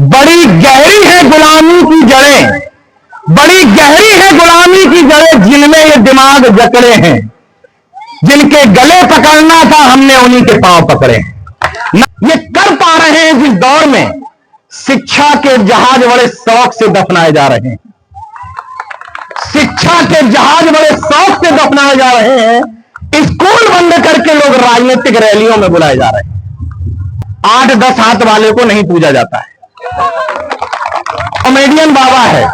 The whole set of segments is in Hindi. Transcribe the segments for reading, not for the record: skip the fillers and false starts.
बड़ी गहरी है गुलामी की जड़ें, बड़ी गहरी है गुलामी की जड़ें, जिनमें ये दिमाग जकड़े हैं। जिनके गले पकड़ना था हमने उन्हीं के पांव पकड़े हैं। ये कर पा रहे हैं जिस दौर में शिक्षा के जहाज बड़े शौक से दफनाए जा रहे हैं, शिक्षा के जहाज बड़े शौक से दफनाए जा रहे हैं। स्कूल बंद करके लोग राजनीतिक रैलियों में बुलाए जा रहे हैं। 8-10 हाथ वाले को नहीं पूजा जाता है। कॉमेडियन बाबा है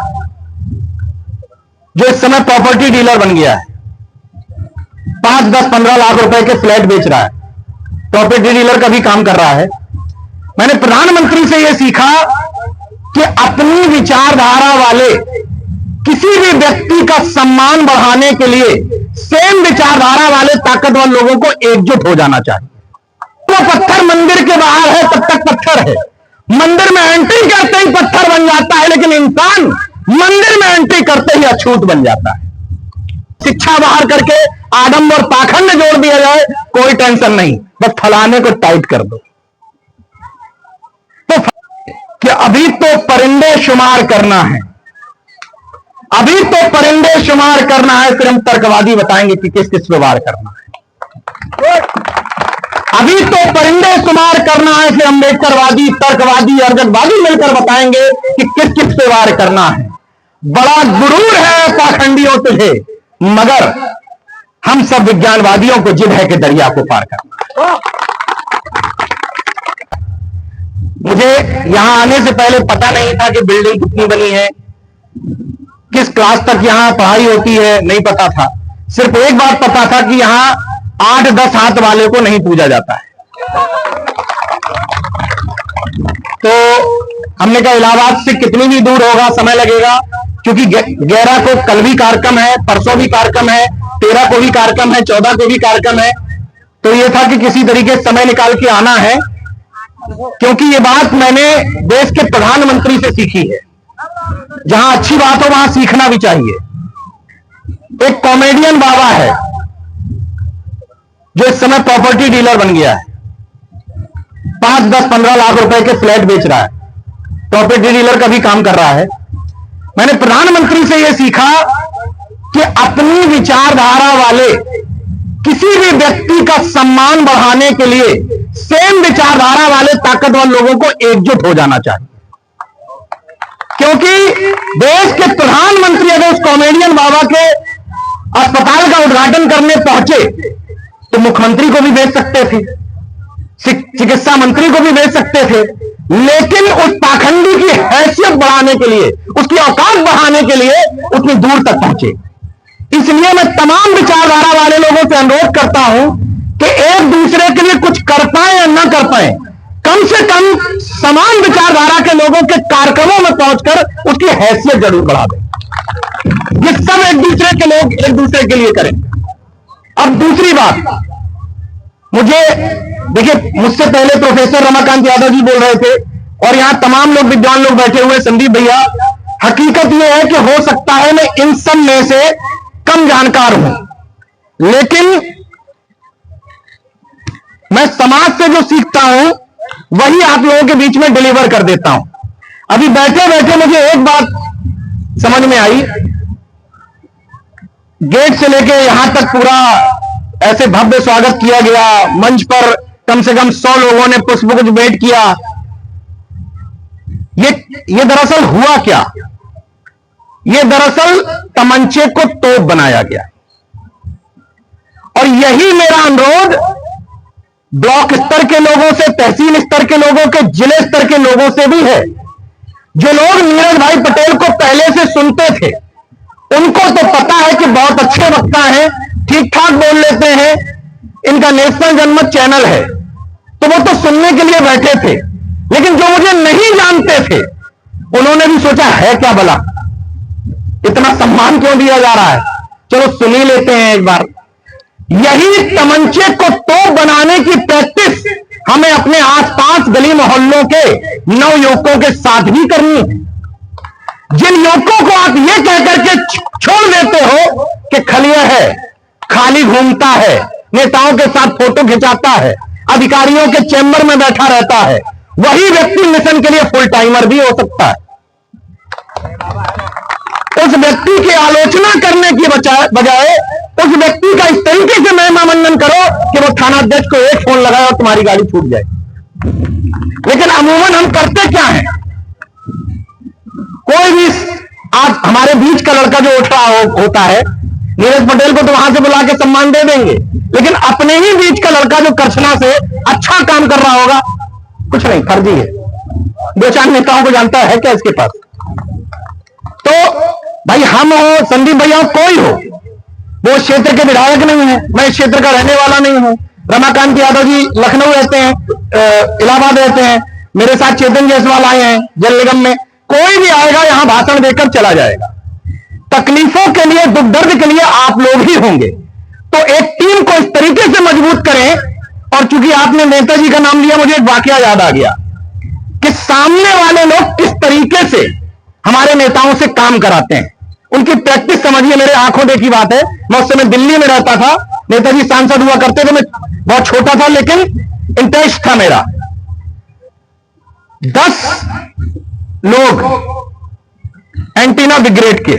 जो इस समय प्रॉपर्टी डीलर बन गया है, 5, 10, 15 लाख रुपए के फ्लैट बेच रहा है, प्रॉपर्टी डीलर का भी काम कर रहा है। मैंने प्रधानमंत्री से यह सीखा कि अपनी विचारधारा वाले किसी भी व्यक्ति का सम्मान बढ़ाने के लिए सेम विचारधारा वाले ताकतवर लोगों को एकजुट हो जाना चाहिए। तो पत्थर मंदिर के बाहर है तब तक पत्थर है, मंदिर में एंट्री करते ही पत्थर बन जाता है, लेकिन इंसान मंदिर में एंट्री करते ही अछूत बन जाता है। शिक्षा बाहर करके आडंबर और पाखंड जोड़ दिया जाए, कोई टेंशन नहीं, बस फलाने को टाइट कर दो। तो कि अभी तो परिंदे शुमार करना है, अभी तो परिंदे शुमार करना है, फिर हम तर्कवादी बताएंगे कि किस किस पे वार करना है। अभी तो परिंदे शुमार करना है, फिर अम्बेडकरवादी, तर्कवादी, अर्जकवादी मिलकर बताएंगे कि किस किस पे वार करना है। बड़ा गुरूर है पाखंडियों तुझे, मगर हम सब विज्ञानवादियों को जिद है कि दरिया को पार करना। मुझे यहां आने से पहले पता नहीं था कि बिल्डिंग कितनी बनी है, किस क्लास तक यहां पढ़ाई होती है, नहीं पता था। सिर्फ एक बात पता था कि यहां 8-10 हाथ वाले को नहीं पूजा जाता है। तो हमने कहा इलाहाबाद से कितनी भी दूर होगा, समय लगेगा, क्योंकि 11 को कल भी कार्यक्रम है, परसों भी कार्यक्रम है, 13 को भी कार्यक्रम है, 14 को भी कार्यक्रम है। तो यह था कि किसी तरीके से समय निकाल के आना है, क्योंकि ये बात मैंने देश के प्रधानमंत्री से सीखी है। जहां अच्छी बात हो वहां सीखना भी चाहिए। एक कॉमेडियन बाबा है जो इस समय प्रॉपर्टी डीलर बन गया है, 5, 10, 15 लाख रुपए के फ्लैट बेच रहा है, प्रॉपर्टी डीलर का भी काम कर रहा है। मैंने प्रधानमंत्री से यह सीखा कि अपनी विचारधारा वाले किसी भी व्यक्ति का सम्मान बढ़ाने के लिए सेम विचारधारा वाले ताकतवर लोगों को एकजुट हो जाना चाहिए। क्योंकि देश के प्रधानमंत्री अगर उस कॉमेडियन बाबा के अस्पताल का उद्घाटन करने पहुंचे तो मुख्यमंत्री को भी भेज सकते थे, चिकित्सा मंत्री को भी भेज सकते थे, लेकिन उस पाखंडी की हैसियत बढ़ाने के लिए, उसकी औकात बढ़ाने के लिए उतनी दूर तक पहुंचे। इसलिए मैं तमाम विचारधारा वाले लोगों से अनुरोध करता हूं कि एक दूसरे के लिए कुछ कर पाए या ना कर पाए, कम से कम समान विचारधारा के लोगों के कार्यक्रमों में पहुंचकर उसकी हैसियत जरूर बढ़ा दें। ये सब एक दूसरे के लोग एक दूसरे के लिए करें। अब दूसरी बात, मुझे देखिए, मुझसे पहले प्रोफेसर रमाकांत यादव जी बोल रहे थे और यहां तमाम लोग विद्वान लोग बैठे हुए, संदीप भैया। हकीकत यह है कि हो सकता है मैं इन सब में से कम जानकार हूं, लेकिन मैं समाज से जो सीखता हूं वही आप लोगों के बीच में डिलीवर कर देता हूं। अभी बैठे बैठे मुझे एक बात समझ में आई, गेट से लेके यहां तक पूरा ऐसे भव्य स्वागत किया गया, मंच पर कम से कम 100 लोगों ने पुष्पगुच्छ भेंट किया। ये दरअसल हुआ क्या? ये दरअसल तमंचे को तोप बनाया गया। और यही मेरा अनुरोध ब्लॉक स्तर के लोगों से, तहसील स्तर के लोगों के, जिले स्तर के लोगों से भी है। जो लोग नीरज भाई पटेल को पहले से सुनते थे, उनको तो पता है कि बहुत अच्छे वक्ता हैं, ठीक ठाक बोल लेते हैं, इनका नेशनल जनमत चैनल है, तो वो तो सुनने के लिए बैठे थे। लेकिन जो मुझे नहीं जानते थे, उन्होंने भी सोचा है क्या भला, इतना सम्मान क्यों दिया जा रहा है, चलो सुन ही लेते हैं एक बार। यही तमंचे को तोप बनाने की प्रैक्टिस हमें अपने आसपास गली मोहल्लों के नव युवकों के साथ भी करनी है। जिन युवकों को आप ये कहकर के छोड़ देते हो कि खलिया है, खाली घूमता है, नेताओं के साथ फोटो खिंचाता है, अधिकारियों के चैम्बर में बैठा रहता है, वही व्यक्ति मिशन के लिए फुल टाइमर भी हो सकता है। उस व्यक्ति की आलोचना करने की बजाय उस व्यक्ति का इस तरीके से महिमा मंडन करो कि वो थानाध्यक्ष को एक फोन लगाए और तुम्हारी गाड़ी छूट जाए। लेकिन अमूमन हम करते क्या हैं? कोई भी आज हमारे बीच का लड़का जो होता है, नीरज पटेल को तो वहां से बुला के सम्मान दे देंगे, लेकिन अपने ही बीच का लड़का जो करछना से अच्छा काम कर रहा होगा, कुछ नहीं, फर्जी है। दो चार नेताओं को जानता है क्या इसके पास? तो भाई हम हो, संदीप भैया कोई हो, वो क्षेत्र के विधायक नहीं है, मैं इस क्षेत्र का रहने वाला नहीं हूं। रमाकांत यादव जी लखनऊ रहते हैं, इलाहाबाद रहते हैं, मेरे साथ चेतन जायसवाल आए हैं जल निगम में। कोई भी आएगा यहां भाषण देकर चला जाएगा। तकलीफों के लिए, दुख दर्द के लिए आप लोग ही होंगे। तो एक टीम को इस तरीके से मजबूत करें। और चूंकि आपने नेताजी का नाम लिया, मुझे एक वाकया याद आ गया कि सामने वाले लोग किस तरीके से हमारे नेताओं से काम कराते हैं, उनकी प्रैक्टिस समझिए। मेरे आंखों देखी बात है, मैं उस समय दिल्ली में रहता था, नेताजी सांसद हुआ करते थे, मैं बहुत छोटा था लेकिन इंटरेस्ट था मेरा। 10 लोग एंटीना ब्रिगेड के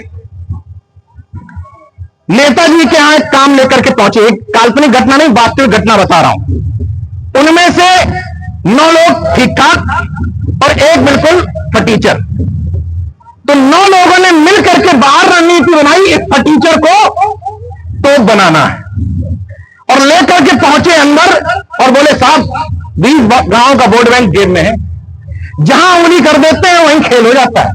नेताजी के यहां एक काम लेकर के पहुंचे। एक काल्पनिक घटना नहीं, वास्तविक घटना बता रहा हूं। उनमें से 9 लोग ठीक ठाक और एक बिल्कुल फटीचर। तो 9 लोगों ने मिलकर के बाहर रणनीति बनाई, इस फटीचर को तोप बनाना है, और लेकर के पहुंचे अंदर और बोले साहब 20 गांव का वोट बैंक जेब में है, जहां उंगली कर देते हैं वहीं खेल हो जाता है।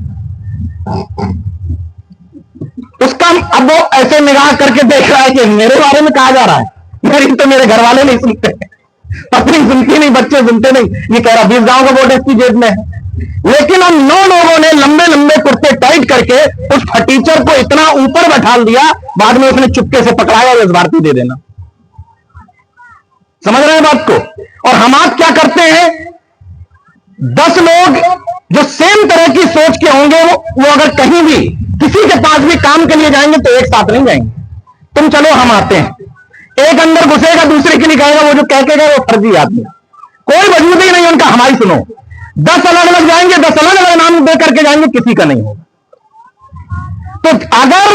उसका अब वो ऐसे निगाह करके देख रहा है कि मेरे बारे में कहा जा रहा है, मेरी तो मेरे घर वाले नहीं सुनते, पत्नी सुनती नहीं, बच्चे सुनते नहीं, ये कह रहा 20 गांव का वोट इसकी जेब में है। लेकिन हम 9 लोगों ने लंबे लंबे कुर्ते टाइट करके उस फटीचर को इतना ऊपर बैठा दिया, बाद में उसने चुपके से पकड़ाया, इस भारती दे देना। समझ रहे हैं बात को? और हम आप क्या करते हैं, 10 लोग जो सेम तरह की सोच के होंगे, वो अगर कहीं भी किसी के पास भी काम के लिए जाएंगे तो एक साथ नहीं जाएंगे। तुम चलो हम आते हैं, एक अंदर घुसेगा, दूसरे के लिए कहेगा वो जो कह के गए वो फर्जी आदमी, कोई वजूद ही नहीं उनका। हमारी सुनो, 10 अलग अलग जाएंगे, 10 अलग अलग नाम दे करके जाएंगे, किसी का नहीं होगा। तो अगर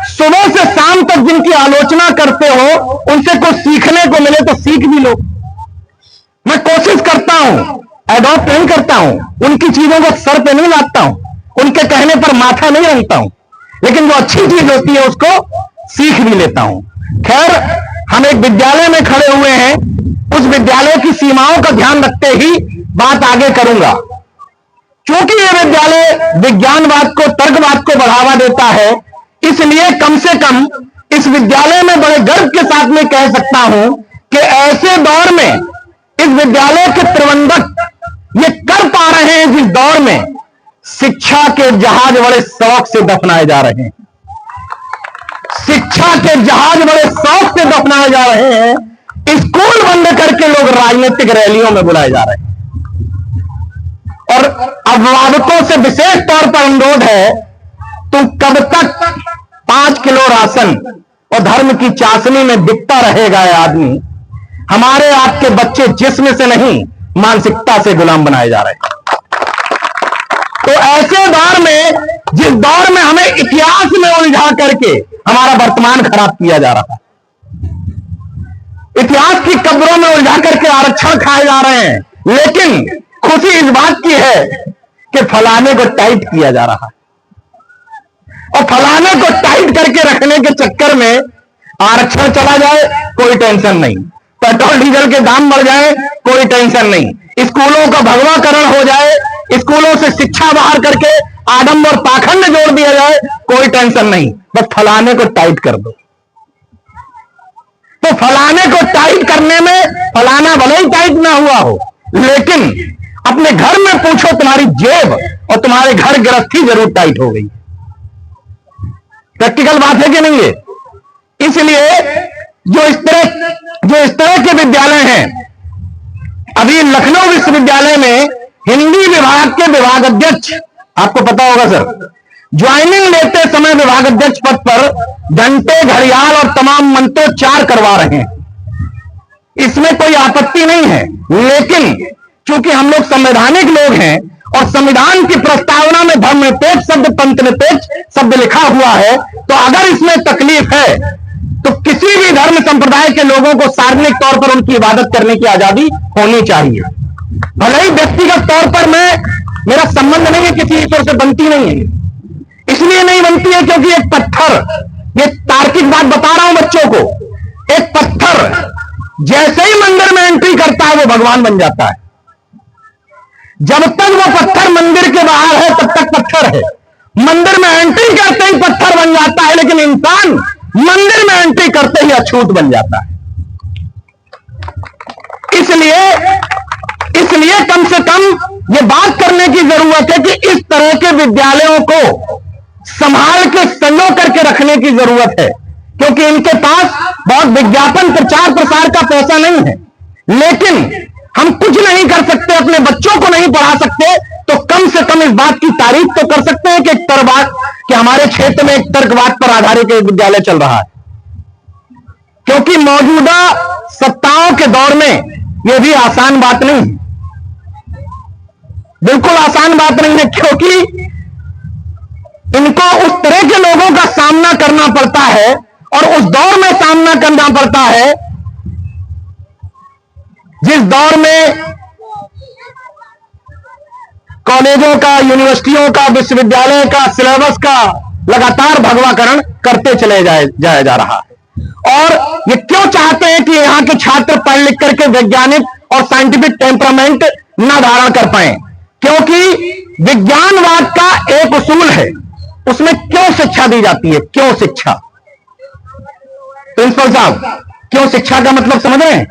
सुबह से शाम तक जिनकी आलोचना करते हो उनसे कुछ सीखने को मिले तो सीख भी लो। मैं कोशिश करता हूं, एडॉप्ट नहीं करता हूं, उनकी चीजों को सर पे नहीं लाता हूं, उनके कहने पर माथा नहीं रखता हूं, लेकिन जो अच्छी चीज होती है उसको सीख भी लेता हूं। खैर, हम एक विद्यालय में खड़े हुए हैं, उस विद्यालय की सीमाओं का ध्यान रखते ही बात आगे करूंगा। क्योंकि यह विद्यालय विज्ञानवाद को, तर्कवाद को बढ़ावा देता है, इसलिए कम से कम इस विद्यालय में बड़े गर्व के साथ में कह सकता हूं कि ऐसे दौर में इस विद्यालय के प्रबंधक ये कर पा रहे हैं जिस दौर में शिक्षा के जहाज बड़े शौक से दफनाए जा रहे हैं। शिक्षा के जहाज बड़े शौक से दफनाए जा रहे हैं, स्कूल बंद करके लोग राजनीतिक रैलियों में बुलाए जा रहे हैं। और अभिभावकों से विशेष तौर पर अनुरोध है, तुम कब तक 5 किलो राशन और धर्म की चाशनी में बिकता रहेगा यह आदमी? हमारे आपके बच्चे जिस्म से नहीं मानसिकता से गुलाम बनाए जा रहे हैं। तो ऐसे दौर में, जिस दौर में हमें इतिहास में उलझा करके हमारा वर्तमान खराब किया जा रहा है, इतिहास की कब्रों में उलझा करके आरक्षण खाए जा रहे हैं, लेकिन खुशी इस बात की है कि फलाने को टाइट किया जा रहा है, और फलाने को टाइट करके रखने के चक्कर में आरक्षण चला जाए कोई टेंशन नहीं, पेट्रोल डीजल के दाम बढ़ जाए कोई टेंशन नहीं, स्कूलों का भगवाकरण हो जाए, स्कूलों से शिक्षा बाहर करके आडंबर और पाखंड जोड़ दिया जाए कोई टेंशन नहीं, बस फलाने को टाइट कर दो। तो फलाने को टाइट करने में फलाना भले ही टाइट ना हुआ हो, लेकिन अपने घर में पूछो, तुम्हारी जेब और तुम्हारे घर गृहस्थी जरूर टाइट हो गई। प्रैक्टिकल बात है कि नहीं है? इसलिए जो इस तरह के विद्यालय हैं, अभी लखनऊ विश्वविद्यालय में हिंदी विभाग के विभागाध्यक्ष, आपको पता होगा सर, ज्वाइनिंग लेते समय विभागाध्यक्ष पद पर घंटे, घड़ियाल और तमाम मंत्रोच्चार करवा रहे हैं। इसमें कोई आपत्ति नहीं है, लेकिन क्योंकि हम लोग संवैधानिक लोग हैं और संविधान की प्रस्तावना में धर्मनिरपेक्ष शब्द, पंथनिरपेक्ष शब्द लिखा हुआ है, तो अगर इसमें तकलीफ है तो किसी भी धर्म संप्रदाय के लोगों को सार्वजनिक तौर पर उनकी इबादत करने की आजादी होनी चाहिए। भले ही व्यक्तिगत तौर पर मेरा संबंध नहीं है, किसी ईश्वर से बनती नहीं है, इसलिए नहीं बनती है क्योंकि एक पत्थर, ये तार्किक बात बता रहा हूं बच्चों को, एक पत्थर जैसे ही मंदिर में एंट्री करता है वो भगवान बन जाता है। जब तक वो पत्थर मंदिर के बाहर है तब तक पत्थर है, मंदिर में एंट्री करते ही पत्थर बन जाता है, लेकिन इंसान मंदिर में एंट्री करते ही अछूत बन जाता है। इसलिए कम से कम ये बात करने की जरूरत है कि इस तरह के विद्यालयों को संभाल के संजो करके रखने की जरूरत है, क्योंकि इनके पास बहुत विज्ञापन, प्रचार प्रसार का पैसा नहीं है। लेकिन हम कुछ नहीं कर सकते, अपने बच्चों को नहीं पढ़ा सकते, तो कम से कम इस बात की तारीफ तो कर सकते हैं कि कि हमारे क्षेत्र में एक तर्कवाद पर आधारित एक विद्यालय चल रहा है। क्योंकि मौजूदा सत्ताओं के दौर में यह भी आसान बात नहीं है, बिल्कुल आसान बात नहीं है, क्योंकि इनको उस तरह के लोगों का सामना करना पड़ता है और उस दौर में सामना करना पड़ता है जिस दौर में कॉलेजों का, यूनिवर्सिटियों का, विश्वविद्यालय का सिलेबस का लगातार भगवाकरण करते चले जाया जा रहा है। और ये क्यों चाहते हैं कि यहां के छात्र पढ़ लिख करके वैज्ञानिक और साइंटिफिक टेम्परामेंट न धारण कर पाए? क्योंकि विज्ञानवाद का एक उसूल है, उसमें क्यों शिक्षा दी जाती है? क्यों शिक्षा? प्रिंसिपल साहब, क्यों शिक्षा का मतलब समझ रहे हैं?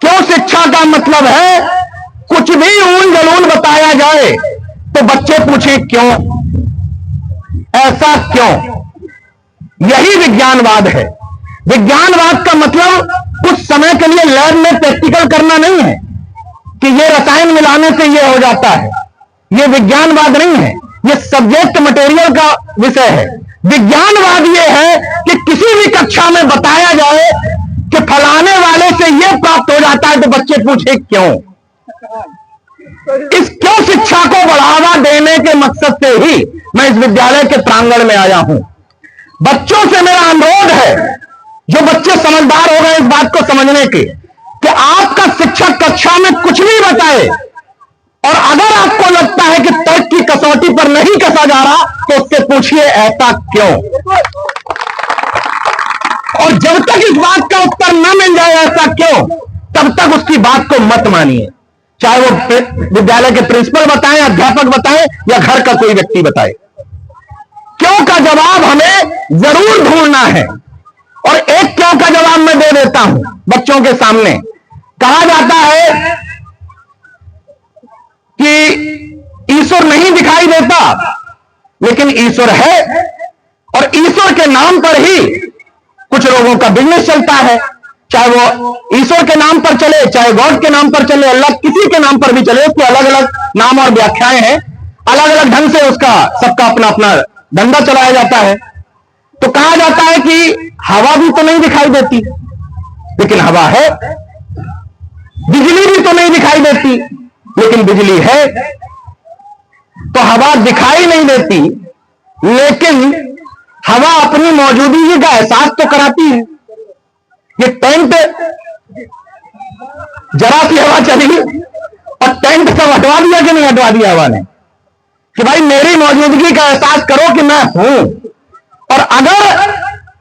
क्यों शिक्षा का मतलब है कुछ भी ऊल जलूल बताया जाए तो बच्चे पूछे क्यों, ऐसा क्यों? यही विज्ञानवाद है। विज्ञानवाद का मतलब कुछ समय के लिए लैब में प्रैक्टिकल करना नहीं है कि ये रसायन मिलाने से ये हो जाता है, ये विज्ञानवाद नहीं है, ये सब्जेक्ट मटेरियल का विषय है। विज्ञानवाद ये है कि किसी भी कक्षा में बताया जाए कि फलाने वाले से यह प्राप्त हो जाता है तो बच्चे पूछे क्यों। इस क्यों शिक्षा को बढ़ावा देने के मकसद से ही मैं इस विद्यालय के प्रांगण में आया हूं। बच्चों से मेरा अनुरोध है, जो बच्चे समझदार हो गए इस बात को समझने के, कि आपका शिक्षक कक्षा में कुछ भी बताए और अगर आपको लगता है कि तर्क की कसौटी पर नहीं कसा जा रहा तो उससे पूछिए ऐसा क्यों। और जब तक इस बात का उत्तर न मिल जाए ऐसा क्यों, तब तक उसकी बात को मत मानिए, चाहे वो विद्यालय के प्रिंसिपल बताएं, अध्यापक बताएं या घर का कोई व्यक्ति बताए। क्यों का जवाब हमें जरूर ढूंढना है। और एक क्यों का जवाब मैं दे देता हूं बच्चों के सामने। कहा जाता है कि ईश्वर नहीं दिखाई देता, लेकिन ईश्वर है, और ईश्वर के नाम पर ही कुछ लोगों का बिजनेस चलता है, चाहे वो ईश्वर के नाम पर चले, चाहे गॉड के नाम पर चले, अल्लाह किसी के नाम पर भी चले, उसके अलग अलग नाम और व्याख्याएं हैं, अलग अलग ढंग से उसका सबका अपना अपना धंधा चलाया जाता है। तो कहा जाता है कि हवा भी तो नहीं दिखाई देती, लेकिन हवा है, बिजली भी तो नहीं दिखाई देती, लेकिन बिजली है। तो हवा दिखाई नहीं देती, लेकिन हवा अपनी मौजूदगी का एहसास तो कराती है। ये टेंट, जरा सी हवा चली और टेंट सब हटवा दिया कि नहीं हटवा दिया हवा ने, कि भाई मेरी मौजूदगी का एहसास करो कि मैं हूं। और अगर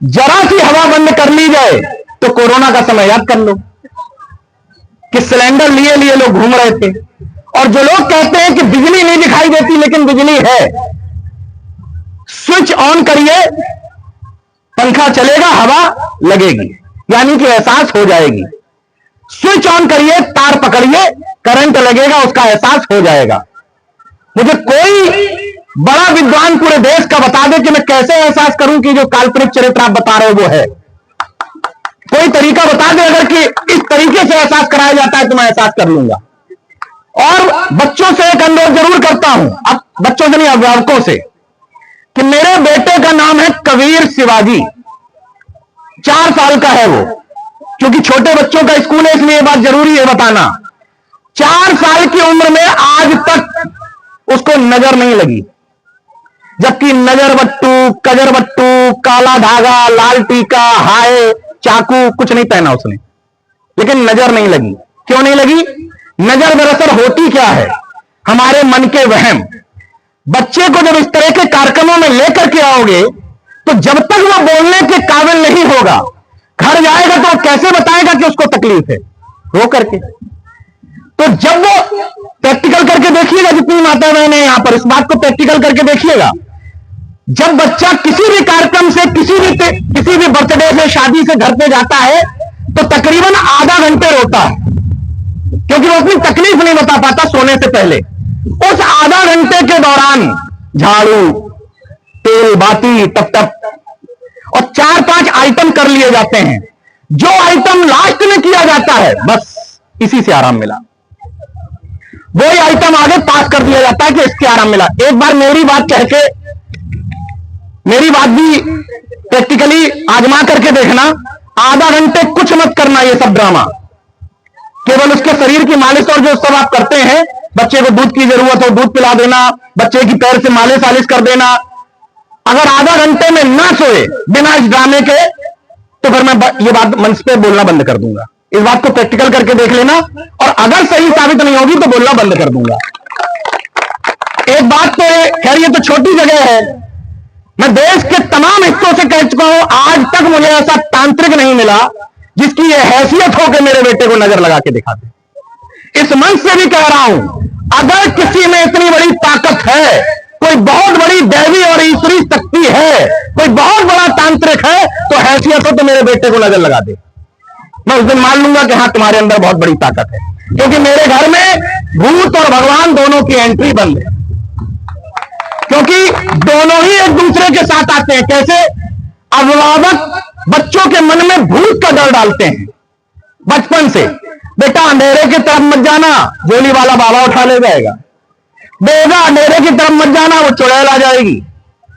जरा सी हवा बंद कर ली जाए तो कोरोना का समय याद कर लो कि सिलेंडर लिए लिए लोग घूम रहे थे। और जो लोग कहते हैं कि बिजली नहीं दिखाई देती, लेकिन बिजली है, स्विच ऑन करिए, पंखा चलेगा, हवा लगेगी, यानी कि एहसास हो जाएगी। स्विच ऑन करिए, तार पकड़िए, करंट लगेगा, उसका एहसास हो जाएगा। मुझे कोई बड़ा विद्वान पूरे देश का बता दे कि मैं कैसे एहसास करूं कि जो काल्पनिक चरित्र आप बता रहे हो वो है। कोई तरीका बता दे अगर कि इस तरीके से एहसास कराया जाता है तो मैं एहसास कर लूंगा। और बच्चों से एक अनुरोध जरूर करता हूं, अब बच्चों से नहीं, अभिभावकों से, कि मेरे बेटे का नाम है कबीर शिवाजी, 4 साल का है वो, क्योंकि छोटे बच्चों का स्कूल है इसलिए ये बात जरूरी है बताना। 4 साल की उम्र में आज तक उसको नजर नहीं लगी, जबकि नजर बट्टू, कजर बट्टू, काला धागा, लाल टीका, हाय, चाकू कुछ नहीं पहना उसने, लेकिन नजर नहीं लगी। क्यों नहीं लगी? नजर दरअसल होती क्या है? हमारे मन के वहम। बच्चे को जब इस तरह के कार्यक्रमों में लेकर के आओगे तो जब तक वो बोलने के काबिल नहीं होगा, घर जाएगा तो कैसे बताएगा कि उसको तकलीफ है? रो करके। तो जब वो प्रैक्टिकल करके देखिएगा, जितनी माता बहनें यहां पर, इस बात को प्रैक्टिकल करके देखिएगा, जब बच्चा किसी भी कार्यक्रम से, किसी भी बर्थडे से, शादी से घर पे जाता है तो तकरीबन आधा घंटे रोता है, क्योंकि वो अपनी तकलीफ नहीं बता पाता सोने से पहले। उस आधा घंटे के दौरान झाड़ू, तेल, बाती, टप टप और 4-5 आइटम कर लिए जाते हैं। जो आइटम लास्ट में किया जाता है, बस इसी से आराम मिला, वही आइटम आगे पास कर दिया जाता है कि इसके आराम मिला। एक बार मेरी बात कह के, मेरी बात भी प्रैक्टिकली आजमा करके देखना। आधा घंटे कुछ मत करना, ये सब ड्रामा, केवल उसके शरीर की मालिश और जो सब आप करते हैं, बच्चे को दूध की जरूरत हो दूध पिला देना, बच्चे की पैर से मालिश आलिश कर देना। अगर आधा घंटे में ना सोए बिना इस ड्रामे के, तो फिर मैं ये बात मंच पे बोलना बंद कर दूंगा। इस बात को प्रैक्टिकल करके देख लेना, और अगर सही साबित नहीं होगी तो बोलना बंद कर दूंगा। एक बात तो खैर ये तो छोटी जगह है, मैं देश के तमाम हिस्सों से कह चुका हूं, आज तक मुझे ऐसा तांत्रिक नहीं मिला जिसकी ये हैसियत हो कि मेरे बेटे को नजर लगा के दिखा दे। इस मंच से भी कह रहा हूं, अगर किसी में इतनी बड़ी ताकत है, कोई बहुत बड़ी दैवी और ईश्वरी शक्ति है, कोई बहुत बड़ा तांत्रिक है, तो हैसियत हो तो मेरे बेटे को नजर लगा दे। मैं उस दिन मान लूंगा कि हां तुम्हारे अंदर बहुत बड़ी ताकत है, क्योंकि मेरे घर में भूत और भगवान दोनों की एंट्री बंद है, क्योंकि दोनों ही एक दूसरे के साथ आते हैं। कैसे? अभिभावक बच्चों के मन में भूत का डर डालते हैं बचपन से, बेटा अंधेरे की तरफ मत जाना, गोली वाला बाबा उठा ले जाएगा, बेटा अंधेरे की तरफ मत जाना, वो चुड़ैल आ जाएगी।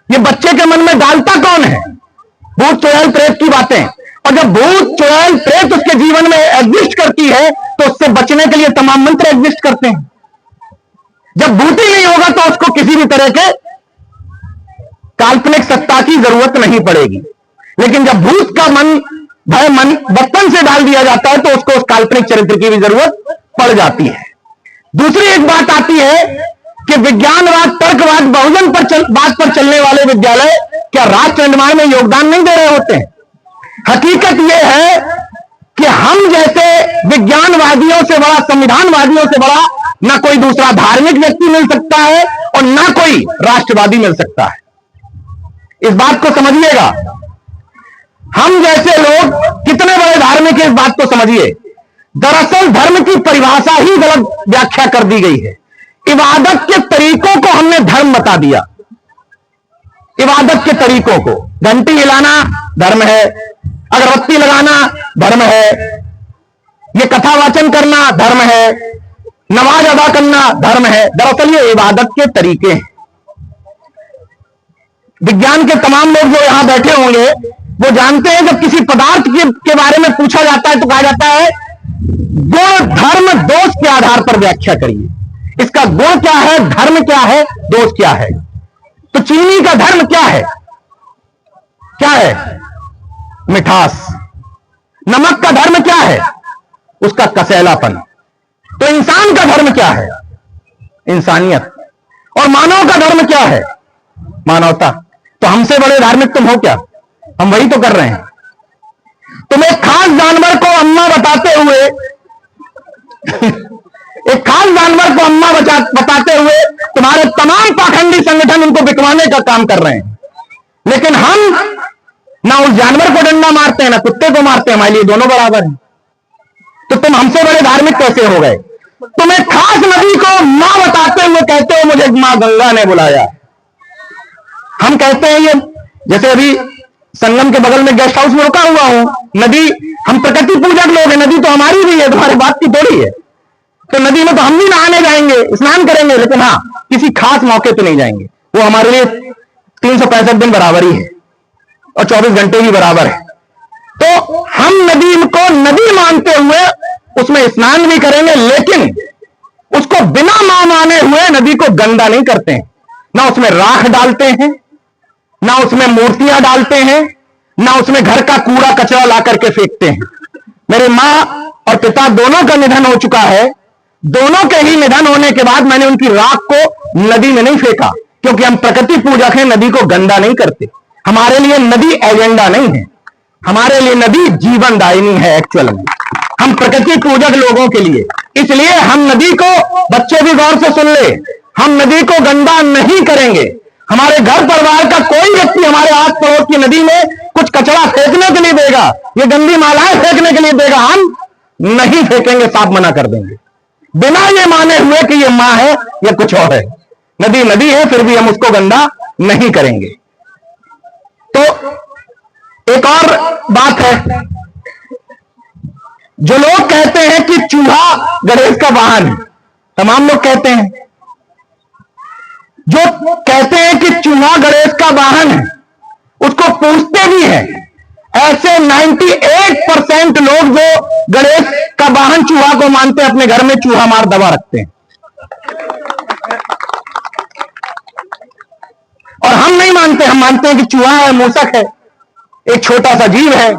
ये बच्चे के मन में डालता कौन है? भूत चुड़ैल प्रेत की बातें। और जब भूत चुड़ैल प्रेत उसके जीवन में एग्जिस्ट करती है, तो उससे बचने के लिए तमाम मंत्र एग्जिस्ट करते हैं। जब भूत ही नहीं होगा तो उसको किसी भी तरह के काल्पनिक सत्ता की जरूरत नहीं पड़ेगी, लेकिन जब भूत का भय मन बचपन से डाल दिया जाता है, तो उसको उस काल्पनिक चरित्र की भी जरूरत पड़ जाती है। दूसरी एक बात आती है कि विज्ञानवाद, तर्कवाद, बहुजन बात पर चलने वाले विद्यालय क्या राष्ट्र निर्माण में योगदान नहीं दे रहे होते हैं? हकीकत यह है कि हम जैसे विज्ञानवादियों से बड़ा, संविधानवादियों से बड़ा ना कोई दूसरा धार्मिक व्यक्ति मिल सकता है और ना कोई राष्ट्रवादी मिल सकता है। इस बात को समझिएगा, हम जैसे लोग कितने बड़े धार्मिक हैं, इस बात को समझिए। दरअसल धर्म की परिभाषा ही गलत व्याख्या कर दी गई है। इबादत के तरीकों को हमने धर्म बता दिया। इबादत के तरीकों को, घंटी हिलाना धर्म है, अगरबत्ती लगाना धर्म है, ये कथा वाचन करना धर्म है, नमाज अदा करना धर्म है। दरअसल ये इबादत के तरीके हैं। विज्ञान के तमाम लोग जो यहां बैठे होंगे वो जानते हैं, जब किसी पदार्थ के बारे में पूछा जाता है तो कहा जाता है गुण, धर्म, दोष के आधार पर व्याख्या करिए। इसका गुण क्या है, धर्म क्या है, दोष क्या है। तो चीनी का धर्म क्या है? क्या है? मिठास। नमक का धर्म क्या है? उसका कसैलापन। तो इंसान का धर्म क्या है? इंसानियत। और मानव का धर्म क्या है? मानवता। तो हमसे बड़े धार्मिक तुम हो क्या? हम वही तो कर रहे हैं। तुम एक खास जानवर को अम्मा बताते हुए एक खास जानवर को अम्मा बताते हुए तुम्हारे तमाम पाखंडी संगठन उनको बिकवाने का काम कर रहे हैं, लेकिन हम ना उस जानवर को डंडा मारते हैं ना कुत्ते को मारते हैं, हमारे लिए दोनों बराबर हैं। तो तुम हमसे बड़े धार्मिक कैसे हो गए? तुम एक खास नदी को मां बताते हुए कहते हो मुझे मां गंगा ने बुलाया। हम कहते हैं ये, जैसे अभी संगम के बगल में गेस्ट हाउस में रुका हुआ हूं, नदी, हम प्रकृति पूजक लोग हैं, नदी तो हमारी भी है, तुम्हारी बात की थोड़ी है। तो नदी में तो हम भी नहाने जाएंगे, स्नान करेंगे, लेकिन हाँ किसी खास मौके पे नहीं जाएंगे। वो हमारे लिए 365 दिन बराबर ही है और 24 घंटे भी बराबर है। तो हम नदी को नदी मानते हुए उसमें स्नान भी करेंगे, लेकिन उसको बिना मां माने हुए नदी को गंदा नहीं करते हैं। ना उसमें राख डालते हैं, ना उसमें मूर्तियां डालते हैं, ना उसमें घर का कूड़ा कचरा ला करके फेंकते हैं। मेरे मां और पिता दोनों का निधन हो चुका है। दोनों के ही निधन होने के बाद मैंने उनकी राख को नदी में नहीं फेंका, क्योंकि हम प्रकृति पूजक हैं, नदी को गंदा नहीं करते। हमारे लिए नदी एजेंडा नहीं है, हमारे लिए नदी जीवन दायिनी है। एक्चुअल में हम प्रकृति पूजक लोगों के लिए, इसलिए हम नदी को, बच्चे भी गौर से सुन ले, हम नदी को गंदा नहीं करेंगे। हमारे घर परिवार का कोई व्यक्ति हमारे आस पड़ोस की नदी में कुछ कचरा फेंकने के लिए देगा, ये गंदी मालाएं फेंकने के लिए देगा, हम नहीं फेंकेंगे, साफ मना कर देंगे, बिना ये माने हुए कि ये मां है या कुछ और है। नदी नदी है, फिर भी हम उसको गंदा नहीं करेंगे। तो एक और बात है, जो लोग कहते हैं कि चूहा गणेश का वाहन है, तमाम लोग कहते हैं, जो कहते हैं कि चूहा गणेश का वाहन है, उसको पूछते भी हैं। ऐसे 98% लोग जो गणेश का वाहन चूहा को मानते हैं, अपने घर में चूहा मार दबा रखते हैं। और हम नहीं मानते, हम मानते हैं कि चूहा है, मूसक है, एक छोटा सा जीव है,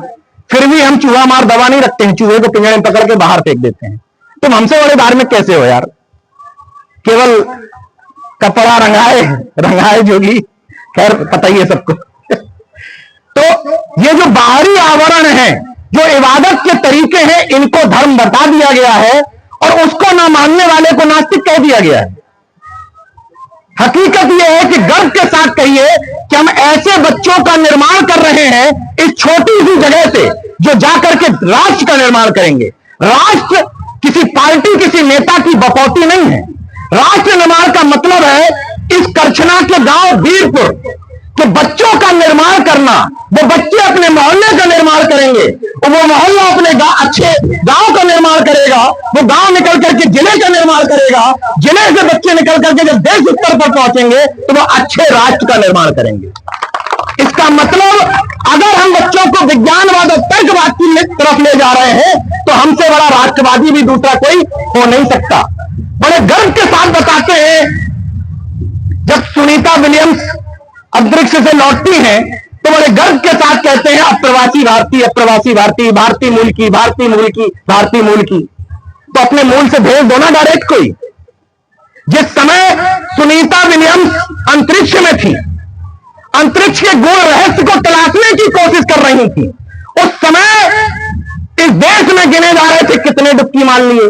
फिर भी हम चूहा मार दबा नहीं रखते हैं, चूहे को पिंजरे में पकड़ के बाहर फेंक देते हैं। तुम हमसे बड़े धार्मिक कैसे हो यार? केवल कपड़ा रंगाए जोगी, खैर पता ही है सबको। तो ये जो बाहरी आवरण है, जो इबादत के तरीके हैं, इनको धर्म बता दिया गया है और उसको ना मानने वाले को नास्तिक कह दिया गया है। हकीकत यह है कि गर्व के साथ कहिए कि हम ऐसे बच्चों का निर्माण कर रहे हैं इस छोटी सी जगह से, जो जाकर के राष्ट्र का निर्माण करेंगे। राष्ट्र किसी पार्टी, किसी नेता की बकौती नहीं है। राष्ट्र निर्माण का मतलब है इस करछना के गांव वीरपुर के बच्चों का निर्माण करना। वो बच्चे अपने मोहल्ले का निर्माण करेंगे, वो मोहल्ला अपने अच्छे गांव का निर्माण करेगा, वो गांव निकल करके जिले का निर्माण करेगा, जिले से बच्चे निकल करके जब देश स्तर पर पहुंचेंगे तो वो अच्छे राष्ट्र का निर्माण करेंगे। इसका मतलब अगर हम बच्चों को विज्ञानवाद और तर्कवाद की तरफ ले जा रहे हैं तो हमसे बड़ा राष्ट्रवादी भी दूसरा कोई हो नहीं सकता। बड़े गर्व के साथ बताते हैं, जब सुनीता विलियम्स अंतरिक्ष से लौटती हैं तो बड़े गर्व के साथ कहते हैं अप्रवासी भारतीय, अप्रवासी भारतीय, भारतीय मूल की, भारतीय मूल की, भारतीय मूल की। तो अपने मूल से भेज दो ना डायरेक्ट कोई। जिस समय सुनीता विलियम्स अंतरिक्ष में थी, अंतरिक्ष के गूढ़ रहस्य को तलाशने की कोशिश कर रही थी, उस समय इस देश में गिने जा रहे थे कितने डुबकी मार लिए।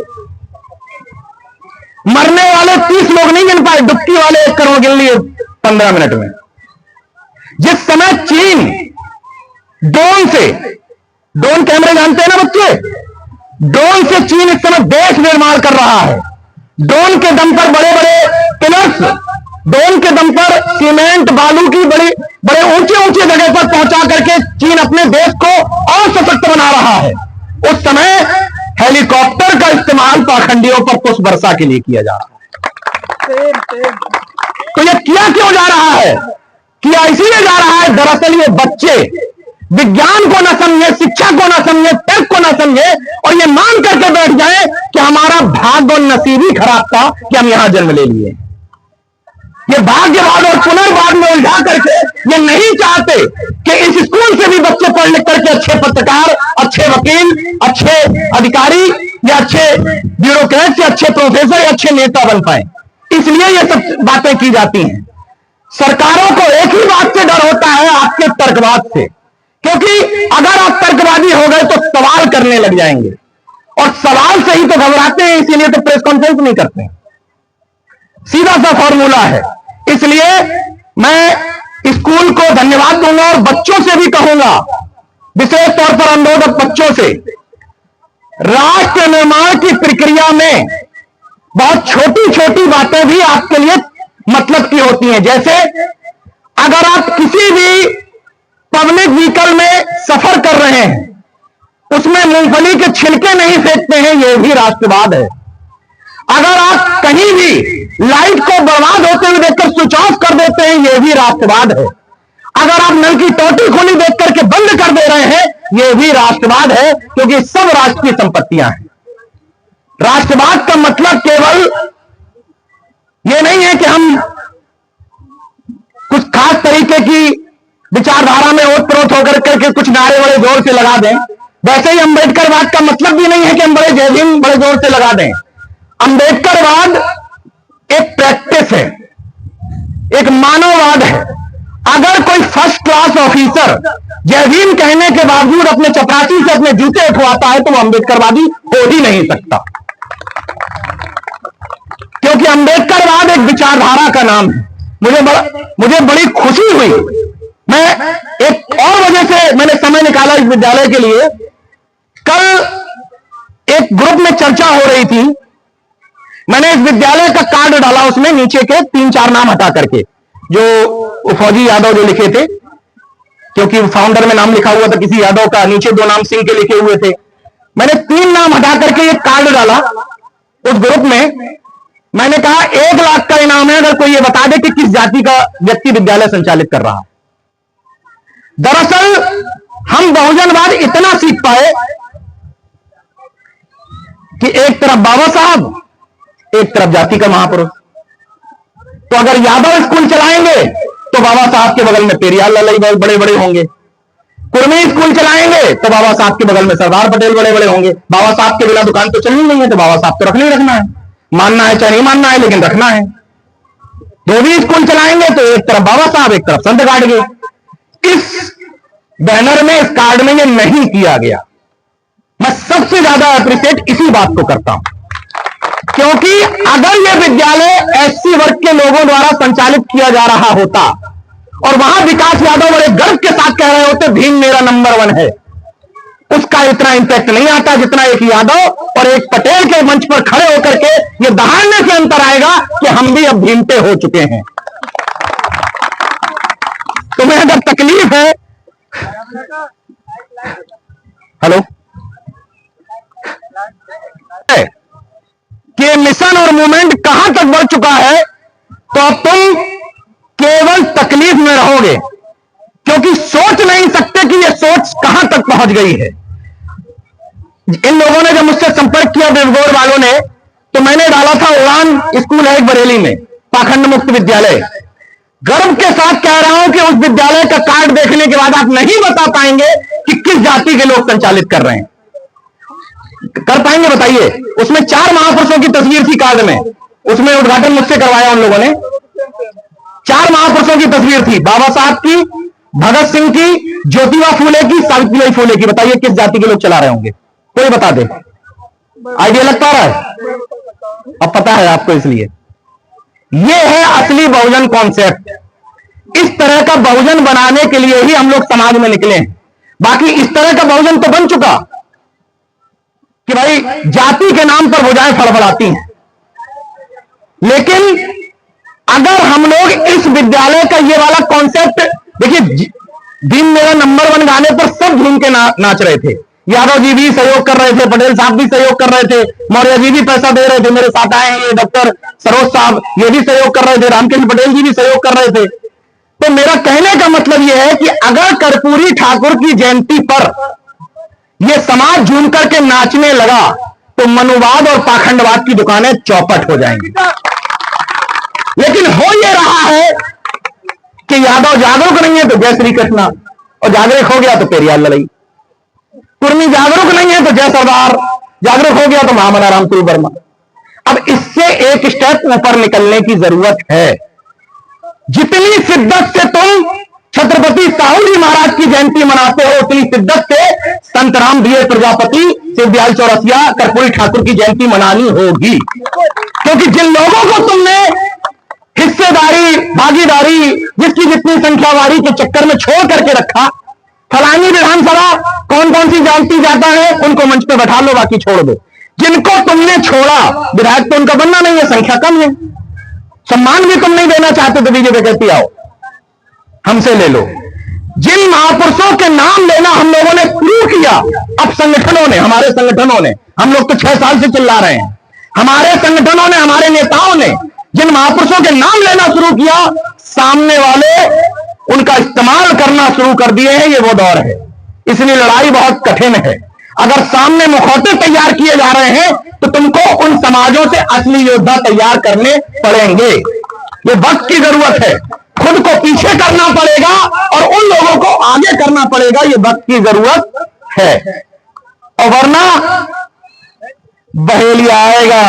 मरने वाले 30 लोग नहीं गिन पाए, डुबकी वाले 1 करोड़ गिन लिए 15 मिनट में। जिस समय चीन ड्रोन कैमरे जानते हैं ना बच्चे, ड्रोन से चीन इस समय देश निर्माण कर रहा है। ड्रोन के दम पर बड़े बड़े पिलर्स, ड्रोन के दम पर सीमेंट बालू की बड़े ऊंचे ऊंचे जगह पर पहुंचा करके चीन अपने देश को और सशक्त बना रहा है। उस समय हेलीकॉप्टर का इस्तेमाल पाखंडियों पर पुष्प वर्षा के लिए किया जा रहा है। तो ये किया क्यों जा रहा है? किया इसीलिए जा रहा है, दरअसल ये बच्चे विज्ञान को ना समझे, शिक्षा को ना समझे, तर्क को ना समझे और ये मान करके बैठ जाए कि हमारा भाग्य और नसीब ही खराब था कि हम यहां जन्म ले लिए। ये भाग्यवाद और पुनर्वाद में उलझा करके ये नहीं चाहते कि इस स्कूल से भी बच्चे पढ़ लिख करके अच्छे पत्रकार, अच्छे वकील, अच्छे अधिकारी या अच्छे ब्यूरोक्रेट या अच्छे प्रोफेसर या अच्छे नेता बन पाए। इसलिए ये सब बातें की जाती हैं। सरकारों को एक ही बात से डर होता है, आपके तर्कवाद से, क्योंकि अगर आप तर्कवादी हो गए तो सवाल करने लग जाएंगे और सवाल से ही तो घबराते हैं, इसीलिए तो प्रेस कॉन्फ्रेंस नहीं करते हैं। सीधा सा फॉर्मूला है। इसलिए मैं स्कूल को धन्यवाद दूंगा और बच्चों से भी कहूंगा, विशेष तौर पर अनुरोध बच्चों से, राष्ट्र निर्माण की प्रक्रिया में बहुत छोटी छोटी बातें भी आपके लिए मतलब की होती हैं। जैसे अगर आप किसी भी पब्लिक व्हीकल में सफर कर रहे हैं, उसमें मूंगफली के छिलके नहीं फेंकते हैं, यह भी राष्ट्रवाद है। अगर आप कहीं भी लाइट को बर्बाद होते हुए देखकर स्विच ऑफ कर देते हैं, यह भी राष्ट्रवाद है। अगर आप नल की टोटी खुली देख करके बंद कर दे रहे हैं, यह भी राष्ट्रवाद है, क्योंकि सब राष्ट्र की संपत्तियां हैं। राष्ट्रवाद का मतलब केवल ये नहीं है कि हम कुछ खास तरीके की विचारधारा में ओतप्रोत होकर करके कुछ नारे बड़े जोर से लगा दें। वैसे ही अंबेडकरवाद का मतलब भी नहीं है कि हम बड़े जय भीम बड़े जोर से लगा दें। अंबेडकरवाद एक प्रैक्टिस है, एक मानववाद है। अगर कोई फर्स्ट क्लास ऑफिसर जय भीम कहने के बावजूद अपने चपरासी से अपने जूते उठवाता है तो वो अंबेडकरवादी हो ही नहीं सकता, क्योंकि अंबेडकरवाद एक विचारधारा का नाम है। मुझे बड़ी खुशी हुई। मैं एक और वजह से मैंने समय निकाला इस विद्यालय के लिए। कल एक ग्रुप में चर्चा हो रही थी, मैंने इस विद्यालय का कार्ड डाला, उसमें नीचे के 3-4 नाम हटा करके, जो फौजी यादव जो लिखे थे, क्योंकि फाउंडर में नाम लिखा हुआ था किसी यादव का, नीचे 2 नाम सिंह के लिखे हुए थे। मैंने 3 नाम हटा करके एक कार्ड डाला उस ग्रुप में। मैंने कहा 1 लाख का इनाम है अगर कोई ये बता दे कि किस जाति का व्यक्ति विद्यालय संचालित कर रहा है। दरअसल हम बहुजनवाद इतना सीख पाए कि एक तरफ बाबा साहब, एक तरफ जाति का महापुरुष। तो अगर यादव स्कूल चलाएंगे तो बाबा साहब के बगल में पेरियार लाल बड़े बड़े होंगे। कुर्मी स्कूल चलाएंगे तो बाबा साहब के बगल में सरदार पटेल बड़े बड़े होंगे। बाबा साहब के बिना दुकान तो चलनी नहीं है, तो बाबा साहब तो रखना ही रखना है, मानना है चाहे नहीं मानना है, लेकिन रखना है। धोबी स्कूल चलाएंगे तो एक तरफ बाबा साहब, एक तरफ संत गाड़गे। इस बैनर में, इस कार्ड में ये नहीं किया गया। मैं सबसे ज्यादा अप्रिशिएट इसी बात को करता हूं, क्योंकि अगर यह विद्यालय एससी वर्ग के लोगों द्वारा संचालित किया जा रहा होता और वहां विकास यादव बड़े गर्व के साथ कह रहे होते भीम मेरा नंबर 1 है, उसका इतना इंपैक्ट नहीं आता जितना एक यादव और एक पटेल के मंच पर खड़े होकर के ये दहाड़ने से अंतर आएगा कि हम भी अब भीम पे हो चुके हैं। तुम्हें अगर तकलीफ है, हेलो, कि मिशन और मूवमेंट कहां तक बढ़ चुका है, तो अब तुम केवल तकलीफ में रहोगे, क्योंकि सोच नहीं सकते कि यह सोच कहां तक पहुंच गई है। इन लोगों ने जब मुझसे संपर्क किया देवगौर वालों ने, तो मैंने डाला था उड़ान स्कूल है एक बरेली में, पाखंड मुक्त विद्यालय। गर्व के साथ कह रहा हूं कि उस विद्यालय का कार्ड देखने के बाद आप नहीं बता पाएंगे कि किस जाति के लोग संचालित कर रहे हैं। कर पाएंगे बताइए? उसमें 4 महापुरुषों की तस्वीर थी कार्ड में, उसमें उद्घाटन मुझसे करवाया उन लोगों ने। 4 महापुरुषों की तस्वीर थी, बाबा साहब की, भगत सिंह की, ज्योतिबा फूले की, सावित्रीबाई फूले की। बताइए किस जाति के लोग चला रहे होंगे? कोई बता दे। आइडिया लग पा रहा है? अब पता है आपको, इसलिए ये है असली बहुजन कॉन्सेप्ट। इस तरह का बहुजन बनाने के लिए ही हम लोग समाज में निकले हैं। बाकी इस तरह का बहुजन तो बन चुका कि भाई जाति के नाम पर भुजाएं फड़फड़ाती हैं। लेकिन अगर हम लोग इस विद्यालय का ये वाला कॉन्सेप्ट, देखिए भीम मेरा नंबर 1 गाने पर सब झूम के नाच रहे थे। यादव जी भी सहयोग कर रहे थे, पटेल साहब भी सहयोग कर रहे थे, मौर्य जी भी पैसा दे रहे थे, मेरे साथ आए हैं डॉक्टर सरोज साहब, ये भी सहयोग कर रहे थे, रामकृष्ण पटेल जी भी सहयोग कर रहे थे। तो मेरा कहने का मतलब यह है कि अगर कर्पूरी ठाकुर की जयंती पर यह समाज झूम करके नाचने लगा तो मनुवाद और पाखंडवाद की दुकानें चौपट हो जाएंगी। लेकिन हो यह रहा है कि यादव जागरूक नहीं है तो जय श्री कृष्णा, और जागरूक हो गया तो पेरियार लड़ाई। कुर्मी जागरूक नहीं है तो जय सरदार, जागरूक हो गया तो महामना रामकुल वर्मा। अब इससे एक स्टेप ऊपर निकलने की जरूरत है। जितनी शिद्दत से तुम छत्रपति साहू जी महाराज की जयंती मनाते हो, उतनी शिद्दत से संत राम बीए प्रजापति, शिवदयाल चौरसिया, कर्पूरी ठाकुर की जयंती मनानी होगी। क्योंकि जिन लोगों को तुमने हिस्सेदारी, भागीदारी, जिसकी जितनी संख्यावारी के चक्कर में छोड़ करके रखा, फलानी विधानसभा कौन कौन सी जानती जाता है, उनको मंच पे बैठा लो, बाकी छोड़ दो। जिनको तुमने छोड़ा, विधायक तो उनका बनना नहीं है, संख्या कम है, सम्मान भी तुम नहीं देना चाहते तो बीजेपी कहती आओ हमसे ले लो। जिन महापुरुषों के नाम लेना हम लोगों ने शुरू किया, अब संगठनों ने, हमारे संगठनों ने, हम लोग तो 6 साल से चिल्ला रहे हैं, हमारे संगठनों ने, हमारे नेताओं ने जिन महापुरुषों के नाम लेना शुरू किया, सामने वाले उनका इस्तेमाल करना शुरू कर दिए हैं। ये वो दौर है, इसलिए लड़ाई बहुत कठिन है। अगर सामने मुखौटे तैयार किए जा रहे हैं तो तुमको उन समाजों से असली योद्धा तैयार करने पड़ेंगे। ये वक्त की जरूरत है, खुद को पीछे करना पड़ेगा और उन लोगों को आगे करना पड़ेगा। ये वक्त की जरूरत है, और वरना बहेलिया आएगा,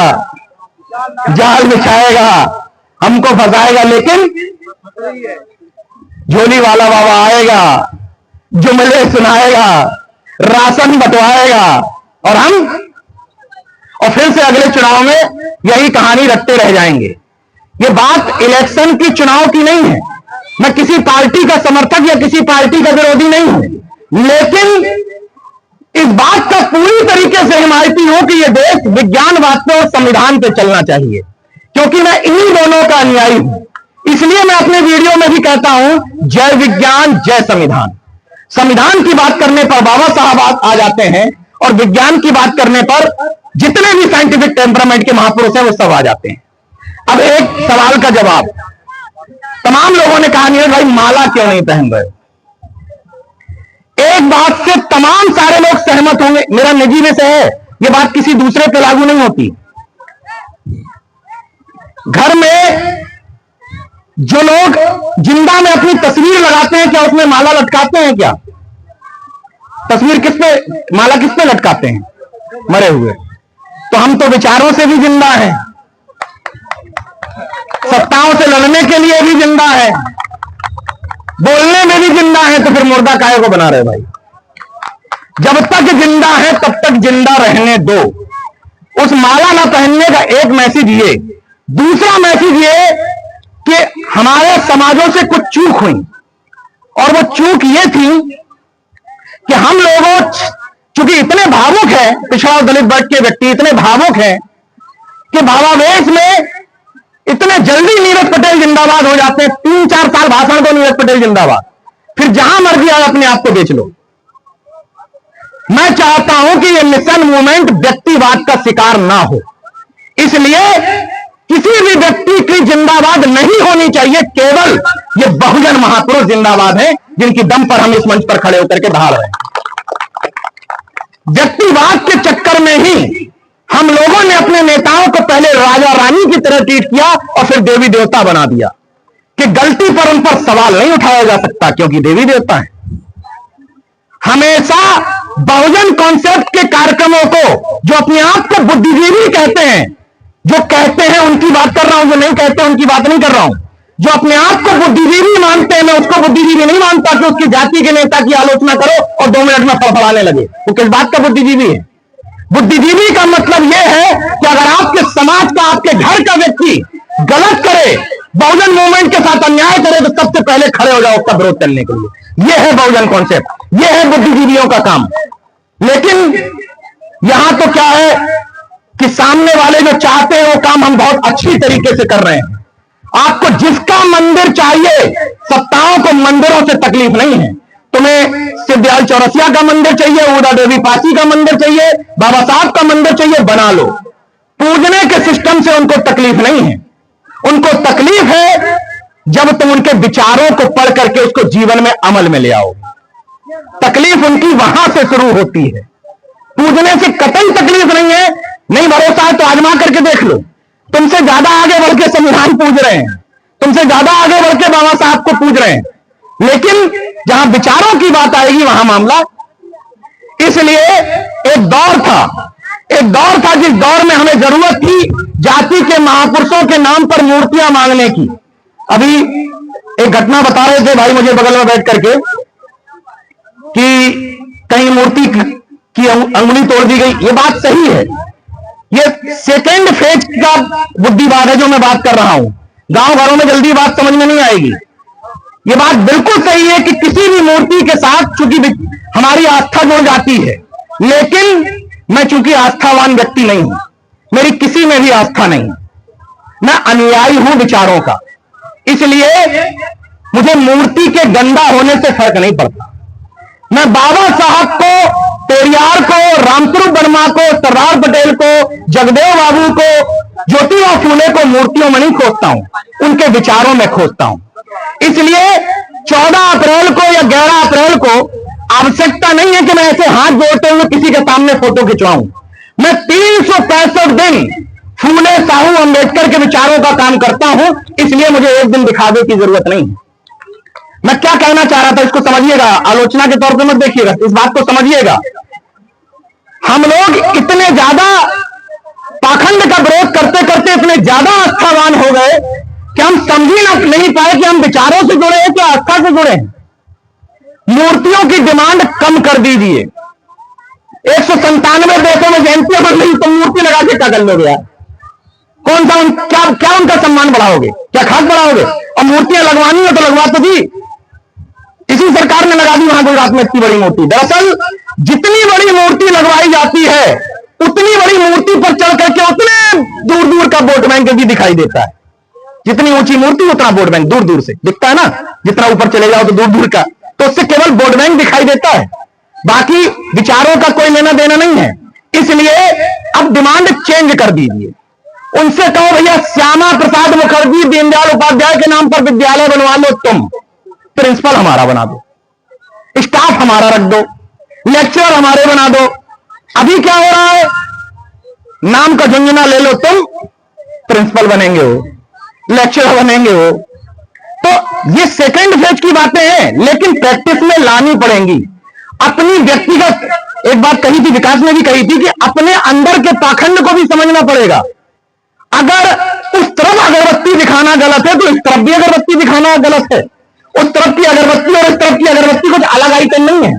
जाल बिछाएगा, हमको फंसाएगा, लेकिन झोली वाला बाबा आएगा, जुमले सुनाएगा, राशन बंटवाएगा, और फिर से अगले चुनाव में यही कहानी रटते रह जाएंगे। ये बात इलेक्शन की, चुनाव की नहीं है। मैं किसी पार्टी का समर्थक या किसी पार्टी का विरोधी नहीं हूं, लेकिन इस बात का पूरी तरीके से हिमायती हूं कि यह देश विज्ञानवाद पे और संविधान पे चलना चाहिए, क्योंकि मैं इन्हीं दोनों का अनुयायी हूं। इसलिए मैं अपने वीडियो में भी कहता हूं, जय विज्ञान जय संविधान। संविधान की बात करने पर बाबा साहब आ जाते हैं, और विज्ञान की बात करने पर जितने भी साइंटिफिक टेम्परामेंट के महापुरुष हैं वो सब आ जाते हैं। अब एक सवाल का जवाब, तमाम लोगों ने कहा, नीरज भाई माला क्यों नहीं पहन रहे? एक बात से तमाम सारे लोग सहमत होंगे, मेरा निजी विषय है, यह बात किसी दूसरे पे लागू नहीं होती। घर में जो लोग जिंदा में अपनी तस्वीर लगाते हैं, क्या उसमें माला लटकाते हैं? क्या तस्वीर किस पे, माला किस पे लटकाते हैं? मरे हुए। तो हम तो विचारों से भी जिंदा हैं, सत्ताओं से लड़ने के लिए भी जिंदा है, बोलने में भी जिंदा है, तो फिर मुर्दा काहे को बना रहे भाई? जब तक जिंदा है तब तक जिंदा रहने दो। उस माला ना पहनने का एक मैसेज ये, दूसरा मैसेज ये कि हमारे समाजों से कुछ चूक हुई, और वो चूक ये थी कि हम लोगों, चूंकि इतने भावुक हैं, पिछड़ा और दलित वर्ग के व्यक्ति इतने भावुक हैं कि भावावेश में इतने जल्दी नीरज पटेल जिंदाबाद हो जाते हैं। 3-4 साल भाषण को नीरज पटेल जिंदाबाद, फिर जहां मर्जी आए अपने आप को बेच लो। मैं चाहता हूं कि यह मिशन मूवमेंट व्यक्तिवाद का शिकार ना हो, इसलिए किसी भी व्यक्ति की जिंदाबाद नहीं होनी चाहिए, केवल ये बहुजन महापुरुष जिंदाबाद हैं, जिनकी दम पर हम इस मंच पर खड़े होकर के दहाड़ रहे हैं। व्यक्तिवाद के चक्कर में ही हम लोगों ने अपने नेताओं को पहले राजा रानी की तरह ट्रीट किया और फिर देवी देवता बना दिया, कि गलती पर उन पर सवाल नहीं उठाया जा सकता क्योंकि देवी देवता है। हमेशा बहुजन कॉन्सेप्ट के कार्यक्रमों को, जो अपने आप को बुद्धिजीवी कहते हैं, जो कहते हैं उनकी बात कर रहा हूं, जो नहीं कहते उनकी बात नहीं कर रहा हूं, जो अपने आप को बुद्धिजीवी मानते हैं, मैं उसको बुद्धिजीवी नहीं मानता कि उसकी जाति के नेता की आलोचना करो और 2 मिनट में फड़फड़ाने लगे। वो किस बात का बुद्धिजीवी है? बुद्धिजीवी का मतलब यह है कि अगर आपके समाज का, आपके घर का व्यक्ति गलत करे, बहुजन मूवमेंट के साथ अन्याय करे, तो सबसे पहले खड़े हो जाओ उसका विरोध करने के लिए। यह है बहुजन कॉन्सेप्ट, यह है बुद्धिजीवियों का काम। लेकिन यहां तो क्या है कि सामने वाले जो चाहते हैं वो काम हम बहुत अच्छी तरीके से कर रहे हैं। आपको जिसका मंदिर चाहिए, सत्ताओं को मंदिरों से तकलीफ नहीं है। तुम्हें सिद्धिलाल चौरसिया का मंदिर चाहिए, उदा देवी पासी का मंदिर चाहिए, बाबा साहब का मंदिर चाहिए, बना लो। पूजने के सिस्टम से उनको तकलीफ नहीं है। उनको तकलीफ है जब तुम उनके विचारों को पढ़ करके उसको जीवन में अमल में ले आओ। तकलीफ उनकी वहां से शुरू होती है, पूजने से कतई तकलीफ नहीं है। नहीं भरोसा है तो आजमा करके देख लो। तुमसे ज्यादा आगे बढ़ के संविधान पूज रहे हैं, तुमसे ज्यादा आगे बढ़ के बाबा साहब को पूज रहे हैं, लेकिन जहां विचारों की बात आएगी वहां मामला। इसलिए एक दौर था जिस दौर में हमें जरूरत थी जाति के महापुरुषों के नाम पर मूर्तियां मांगने की। अभी एक घटना बता रहे थे भाई मुझे बगल में बैठ करके कि कहीं मूर्ति की अंगुली तोड़ दी गई। ये बात सही है, ये सेकेंड फेज का बुद्धिवाद है जो मैं बात कर रहा हूं। गांव घरों में जल्दी बात समझ में नहीं आएगी। ये बात बिल्कुल सही है कि किसी भी मूर्ति के साथ चूंकि हमारी आस्था जुड़ जाती है, लेकिन मैं चूंकि आस्थावान व्यक्ति नहीं हूं, मेरी किसी में भी आस्था नहीं, मैं अनुयायी हूं विचारों का, इसलिए मुझे मूर्ति के गंदा होने से फर्क नहीं पड़ता। मैं बाबा साहब को, पेरियार को, रामस्वरूप वर्मा को, सरदार पटेल को, जगदेव बाबू को, ज्योतिबा फूले को मूर्तियों में नहीं खोजता हूं, उनके विचारों में खोजता हूं। इसलिए 14 अप्रैल को या 11 अप्रैल को आवश्यकता नहीं है कि मैं ऐसे हाथ जोड़ते हुए किसी के सामने फोटो खिंचवाऊं। मैं 365 दिन फूले साहू अंबेडकर के विचारों का काम करता हूं, इसलिए मुझे एक दिन दिखावे की जरूरत नहीं है। मैं क्या कहना चाह रहा था इसको समझिएगा, आलोचना के तौर पे मत देखिएगा, इस बात को समझिएगा। हम लोग इतने ज्यादा पाखंड का विरोध करते करते इतने ज्यादा आस्थावान हो गए कि हम समझ ही नहीं पाए कि हम विचारों से जुड़े हैं कि आस्था से जुड़े हैं। मूर्तियों की डिमांड कम कर दीजिए। 197 देशों में जयंतियां बन रही तो मूर्ति लगा के क्या कर लोगे यार? कौन सा क्या उनका सम्मान बढ़ाओगे? क्या खास बढ़ाओगे? और मूर्तियां लगवानी हो तो लगवा तो दी, इसी सरकार ने लगा दी वहां गुजरात में इतनी बड़ी मूर्ति। दरअसल जितनी बड़ी मूर्ति लगवाई जाती है उतनी बड़ी मूर्ति पर चढ़ करके उतने दूर दूर का वोट बैंक भी दिखाई देता है। जितनी ऊंची मूर्ति उतना वोट बैंक दूर दूर से दिखता है ना, जितना ऊपर चले जाओ तो दूर दूर का, तो उससे केवल वोट बैंक दिखाई देता है, बाकी विचारों का कोई लेना देना नहीं है। इसलिए अब डिमांड चेंज कर दीजिए। उनसे कहो भैया श्यामा प्रसाद मुखर्जी दीनदयाल उपाध्याय के नाम पर विद्यालय बनवा लो, तुम प्रिंसिपल हमारा बना दो, स्टाफ हमारा रख दो, लेक्चरर हमारे बना दो। अभी क्या हो रहा है, नाम का झुंझुना ले लो, तुम प्रिंसिपल बनेंगे हो, लेक्चरर बनेंगे हो। तो ये सेकंड फेज की बातें हैं, लेकिन प्रैक्टिस में लानी पड़ेंगी। अपनी व्यक्तिगत, एक बात कही थी, विकास ने भी कही थी कि अपने अंदर के पाखंड को भी समझना पड़ेगा। अगर उस तरफ अगरबत्ती दिखाना गलत है तो इस तरफ भी अगरबत्ती दिखाना गलत है। उस तरफ की अगरबत्ती और इस तरफ की अगरबत्ती कुछ अलग आइटम नहीं है।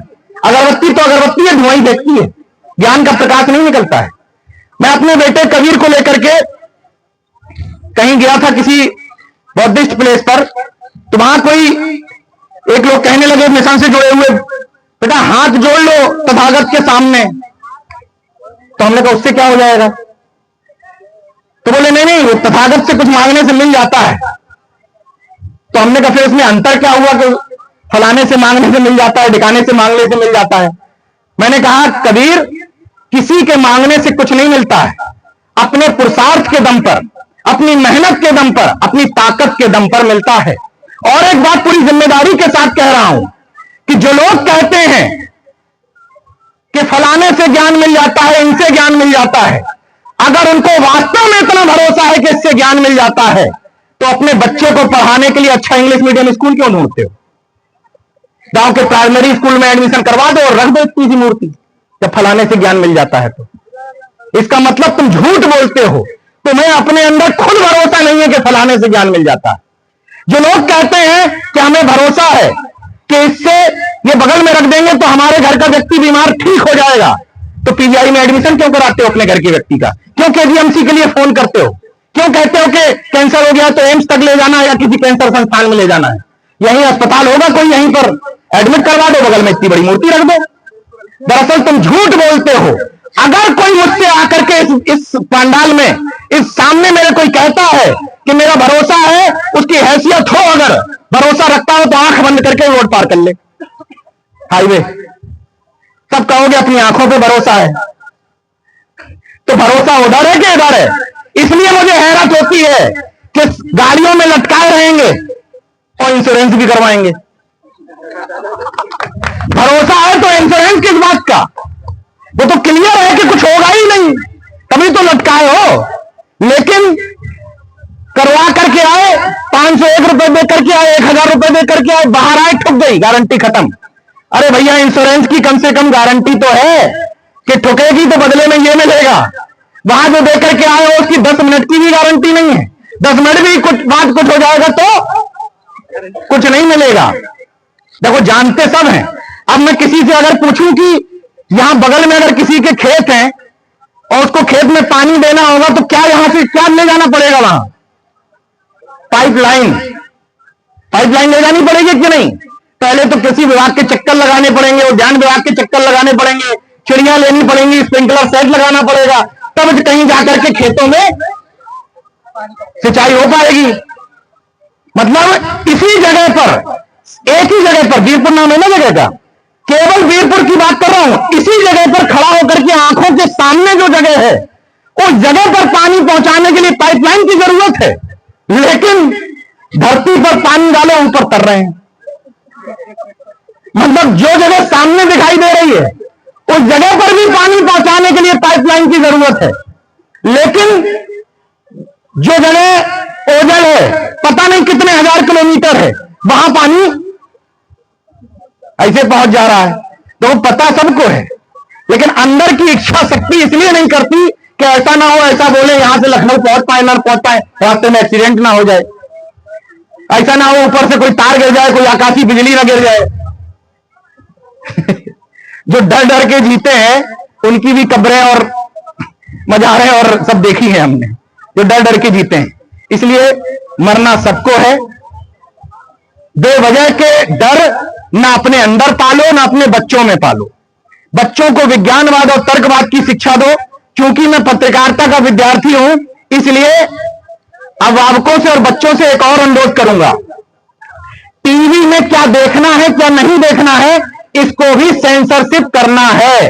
अगरबत्ती तो अगरबत्ती है, धुआं ही फेंकती है, ज्ञान का प्रकाश नहीं निकलता है। मैं अपने बेटे कबीर को लेकर के कहीं गया था किसी बौद्धिस्ट प्लेस पर, तो वहां कोई एक लोग कहने लगे मिशन से जुड़े हुए, बेटा हाथ जोड़ लो तथागत के सामने। तो हमने कहा उससे क्या हो जाएगा? तो बोले नहीं, वो तथागत से कुछ मांगने से मिल जाता है। तो हमने कहा फिर इसमें अंतर क्या हुआ कि फलाने से मांगने से मिल जाता है, ढिकाने से मांगने से मिल जाता है? मैंने कहा कबीर, किसी के मांगने से कुछ नहीं मिलता है, अपने पुरुषार्थ के दम पर, अपनी मेहनत के दम पर, अपनी ताकत के दम पर मिलता है। और एक बात पूरी जिम्मेदारी के साथ कह रहा हूं कि जो लोग कहते हैं कि फलाने से ज्ञान मिल जाता है, इनसे ज्ञान मिल जाता है, अगर उनको वास्तव में इतना भरोसा है कि इससे ज्ञान मिल जाता है तो अपने बच्चे को पढ़ाने के लिए अच्छा इंग्लिश मीडियम स्कूल क्यों ढूंढते हो? गांव के प्राइमरी स्कूल में एडमिशन करवा दो और रख दो इतनी सी मूर्ति, जब फलाने से ज्ञान मिल जाता है तो। इसका मतलब तुम झूठ बोलते हो, तुम्हें अपने अंदर खुद भरोसा नहीं है कि फलाने से ज्ञान मिल जाता है। जो लोग कहते हैं कि हमें भरोसा है कि इससे ये बगल में रख देंगे तो हमारे घर का व्यक्ति बीमार ठीक हो जाएगा, तो पीजीआई में एडमिशन क्यों कराते हो अपने घर के व्यक्ति का? क्यों केजीएमसी के लिए फोन करते हो? क्यों कहते हो कि कैंसर हो गया तो एम्स तक ले जाना है या किसी कैंसर संस्थान में ले जाना है? यहीं अस्पताल होगा कोई, यहीं पर एडमिट करवा दो, बगल में इतनी बड़ी मूर्ति रख दो। दरअसल तुम झूठ बोलते हो। अगर कोई मुझसे आकर के इस पंडाल में, इस सामने मेरे कोई कहता है कि मेरा भरोसा है, उसकी हैसियत हो, अगर भरोसा रखता हो तो आंख बंद करके रोड पार कर ले, हाईवे। सब कहोगे अपनी आंखों पे भरोसा है, तो भरोसा उधर है कि इधर है? इसलिए मुझे हैरत होती है कि गाड़ियों में लटकाए रहेंगे और इंश्योरेंस भी करवाएंगे। भरोसा है तो इंश्योरेंस किस बात का? वो तो क्लियर है कि कुछ होगा ही नहीं, तभी तो लटकाए हो। लेकिन करवा करके आए, 501 रुपए दे करके आए, 1000 रुपए दे करके आए, बाहर आए, ठुक गई, गारंटी खत्म। अरे भैया, इंश्योरेंस की कम से कम गारंटी तो है कि ठुकेगी तो बदले में ये मिलेगा। वहां जो दे करके आए हो उसकी 10 मिनट की भी गारंटी नहीं है। 10 मिनट भी कुछ हो जाएगा तो कुछ नहीं मिलेगा। देखो, जानते सब हैं। अब मैं किसी से अगर पूछूं कि यहां बगल में अगर किसी के खेत हैं और उसको खेत में पानी देना होगा तो क्या यहां से क्या ले जाना पड़ेगा? वहां पाइपलाइन ले जानी पड़ेगी कि नहीं? पहले तो कृषि विभाग के चक्कर लगाने पड़ेंगे, उद्यान विभाग के चक्कर लगाने पड़ेंगे, चिड़िया लेनी पड़ेंगी, स्प्रिंकलर सेट लगाना पड़ेगा, तब कहीं जाकर के खेतों में सिंचाई हो पाएगी। मतलब इसी जगह पर, एक ही जगह पर, वीरपुर नाम है ना जगह का, केवल वीरपुर की बात कर रहा हूं, इसी जगह पर खड़ा होकर के आंखों के सामने जो जगह है उस जगह पर पानी पहुंचाने के लिए पाइपलाइन की जरूरत है, लेकिन धरती पर पानी डालो ऊपर तर रहे हैं। मतलब जो जगह सामने दिखाई दे रही है उस जगह पर भी पानी पहुंचाने के लिए पाइपलाइन की जरूरत है, लेकिन जो जगह ओझल है, पता नहीं कितने हजार किलोमीटर है, वहां पानी ऐसे पहुंच जा रहा है। तो वो पता सबको है, लेकिन अंदर की इच्छा शक्ति इसलिए नहीं करती कि ऐसा ना हो, ऐसा बोले यहां से लखनऊ पहुंच पाए ना पहुंच पाए, रास्ते में एक्सीडेंट ना हो जाए, ऐसा ना हो ऊपर से कोई तार गिर जाए, कोई आकाशीय बिजली ना गिर जाए। जो डर डर के जीते हैं उनकी भी कब्रें और मजारें और सब देखी है हमने, जो डर डर के जीते हैं। इसलिए मरना सबको है। बेवजह के डर ना अपने अंदर पालो ना अपने बच्चों में पालो। बच्चों को विज्ञानवाद और तर्कवाद की शिक्षा दो। क्योंकि मैं पत्रकारिता का विद्यार्थी हूं, इसलिए अभिभावकों से और बच्चों से एक और अनुरोध करूंगा, टीवी में क्या देखना है क्या नहीं देखना है इसको भी सेंसरशिप करना है।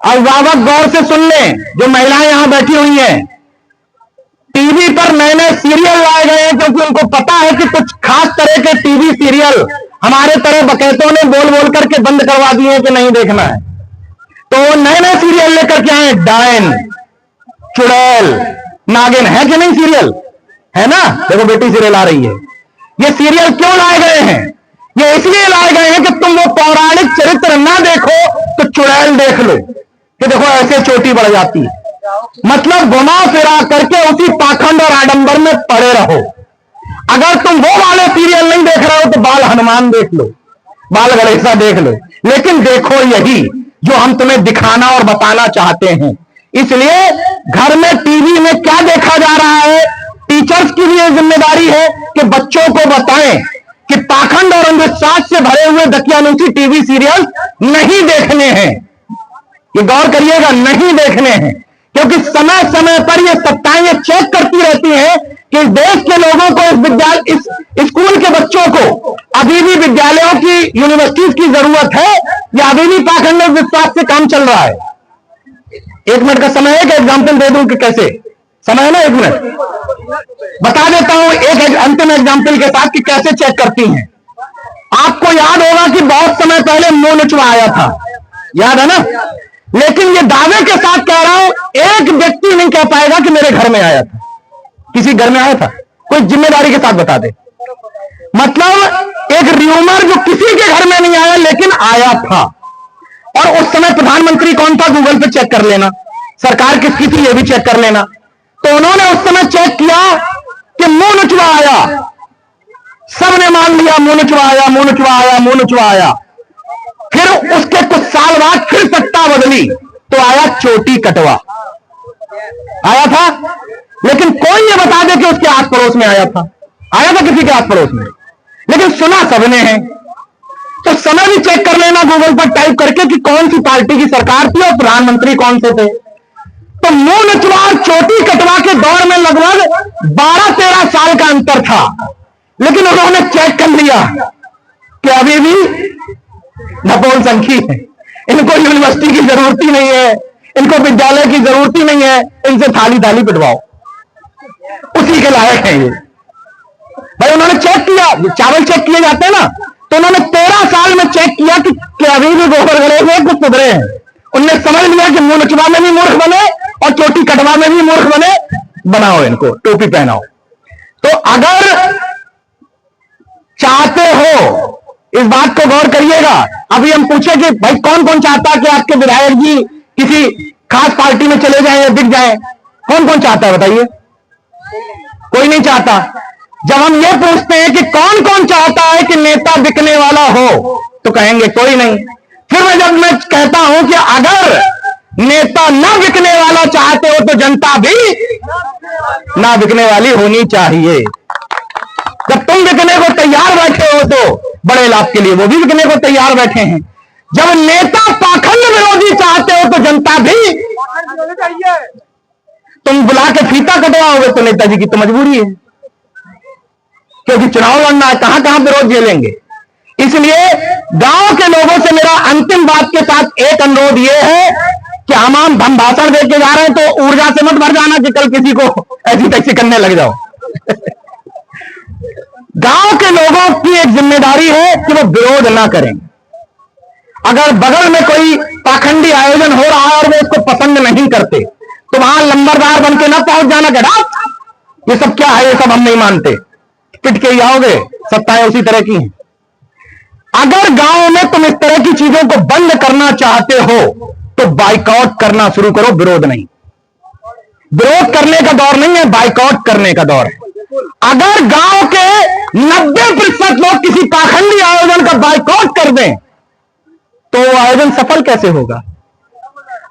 अभिभावक गौर से सुन लें, जो महिलाएं यहां बैठी हुई हैं, टीवी पर नए नए सीरियल लाए गए हैं क्योंकि उनको पता है कि कुछ खास तरह के टीवी सीरियल हमारे तरह बकैतों ने बोल बोल करके बंद करवा दिए कि नहीं देखना है। तो वो नए नए सीरियल लेकर के आए, डायन, चुड़ैल, नागिन, है कि नहीं सीरियल, है ना। देखो बेटी सीरियल आ रही है। ये सीरियल क्यों लाए गए हैं? ये इसलिए लाए गए हैं कि तुम वो पौराणिक चरित्र ना देखो तो चुड़ैल देख लो कि देखो ऐसे चोटी बढ़ जाती है। मतलब घुमा फिरा करके उसी पाखंड और आडंबर में पड़े रहो। अगर तुम वो वाले सीरियल नहीं देख रहे हो तो बाल हनुमान देख लो, बाल गणेशा देख लो, लेकिन देखो यही जो हम तुम्हें दिखाना और बताना चाहते हैं। इसलिए घर में टीवी में क्या देखा जा रहा है, टीचर्स की भी ये जिम्मेदारी है कि बच्चों को बताएं कि पाखंड और अंधविश्वास से भरे हुए दकियानूसी टीवी सीरियल नहीं देखने हैं। ये गौर करिएगा, नहीं देखने हैं, क्योंकि समय समय पर ये सत्ताएं ये चेक करती रहती हैं कि देश के लोगों को इस स्कूल के बच्चों को अभी भी विद्यालयों की, यूनिवर्सिटीज की जरूरत है या अभी भी पाखंड और विश्वास से काम चल रहा है। 1 मिनट का समय है कि एग्जाम्पल दे दूं कि कैसे, समय है ना 1 मिनट, बता देता हूं एक अंतिम एग्जाम्पल के साथ कि कैसे चेक करती हैं। आपको याद होगा कि बहुत समय पहले मुंह नचवा आया था, याद है ना। लेकिन ये दावे के साथ कह रहा हूं, एक व्यक्ति नहीं कह पाएगा कि मेरे घर में आया था। किसी घर में आया था? कोई जिम्मेदारी के साथ बता दे। मतलब एक र्यूमर जो किसी के घर में नहीं आया लेकिन आया था। और उस समय प्रधानमंत्री कौन था, गूगल पे चेक कर लेना, सरकार किसकी थी ये भी चेक कर लेना। तो उन्होंने उस समय चेक किया कि मुंह नचवा आया, सबने मान लिया मुंह नचवा आया, मुंह नचवा आया, मुंह नचवा आया। फिर उसके कुछ साल बाद फिर सत्ता बदली तो आया चोटी कटवा, आया था। लेकिन कोई ये बता दे कि उसके आस पड़ोस में आया था किसी के आस पड़ोस में, लेकिन सुना सबने है। तो समय भी चेक कर लेना गूगल पर टाइप करके कि कौन सी पार्टी की सरकार थी और प्रधानमंत्री कौन से थे। तो मुंह नचवा और चोटी कटवा के दौर में लगभग 12-13 साल का अंतर था। लेकिन उन्होंने चेक कर लिया कि अभी भी नपुंसकी है, इनको यूनिवर्सिटी की जरूरत ही नहीं है, इनको विद्यालय की जरूरत ही नहीं है, इनसे थाली थाली पिटवाओ, उसी के लायक है ये। भाई उन्होंने चेक किया, चावल चेक किए जाते हैं ना, तो उन्होंने 13 साल में चेक किया कि अभी भी गोबर गले हुए कुछ सुधरे हैं। उनने समझ लिया कि मुंह नचवा में भी मूर्ख बने और चोटी कटवा में भी मूर्ख बने, बनाओ इनको, टोपी पहनाओ। तो अगर चाहते हो, इस बात को गौर करिएगा। अभी हम पूछे कि भाई कौन कौन चाहता है कि आपके विधायक जी किसी खास पार्टी में चले जाएं या दिख जाएं? कौन कौन चाहता है बताइए? कोई नहीं चाहता। जब हम ये पूछते हैं कि कौन कौन चाहता है कि नेता बिकने वाला हो, तो कहेंगे कोई नहीं। फिर जब मैं कहता हूं कि अगर नेता ना बिकने वाला चाहते हो तो जनता भी ना बिकने वाली होनी चाहिए। जब तुम बिकने को तैयार बैठे हो तो बड़े लाभ के लिए वो भी बिकने को तैयार बैठे हैं। जब नेता पाखंड विरोधी चाहते हो तो जनता भी, तुम बुला के फीता कटवाओगे तो नेताजी की तो मजबूरी है, क्योंकि चुनाव लड़ना है, कहां कहां विरोध झेलेंगे। इसलिए गांव के लोगों से मेरा अंतिम बात के साथ एक अनुरोध यह है कि हम भाषण देके जा रहे हैं तो ऊर्जा से मत भर जाना कि कल किसी को ऐसी तैसी करने लग जाओ। गांव के लोगों की एक जिम्मेदारी है कि वो विरोध ना करें। अगर बगल में कोई पाखंडी आयोजन हो रहा है और वो उसको पसंद नहीं करते तो वहां लंबरदार बन के ना पहुंच जाना कि ये सब क्या है, ये सब हम नहीं मानते, पिट के ही आओगे, सत्ताएं उसी तरह की हैं। अगर गांव में तुम इस तरह की चीजों को बंद करना चाहते हो तो बाइकआउट करना शुरू करो, विरोध नहीं। विरोध करने का दौर नहीं है, बाइकआउट करने का दौर है। अगर गांव के 90% लोग किसी पाखंडी आयोजन का बाइकआउट कर दें तो वो आयोजन सफल कैसे होगा?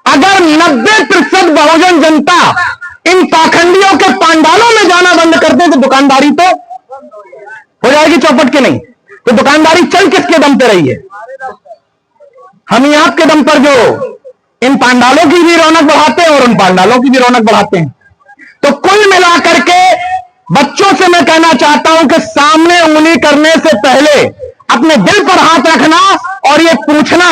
अगर 90% बहुजन जनता इन पाखंडियों के पांडालों में जाना बंद कर दे तो दुकानदारी तो हो जाएगी चौपट के नहीं। तो दुकानदारी चल किसके दम पे रही है? हम ही आपके दम पर जो इन पांडालों की भी रौनक बढ़ाते हैं और उन पांडालों की भी रौनक बढ़ाते हैं। तो कुल मिलाकर के बच्चों से मैं कहना चाहता हूं कि सामने उंगली करने से पहले अपने दिल पर हाथ रखना और ये पूछना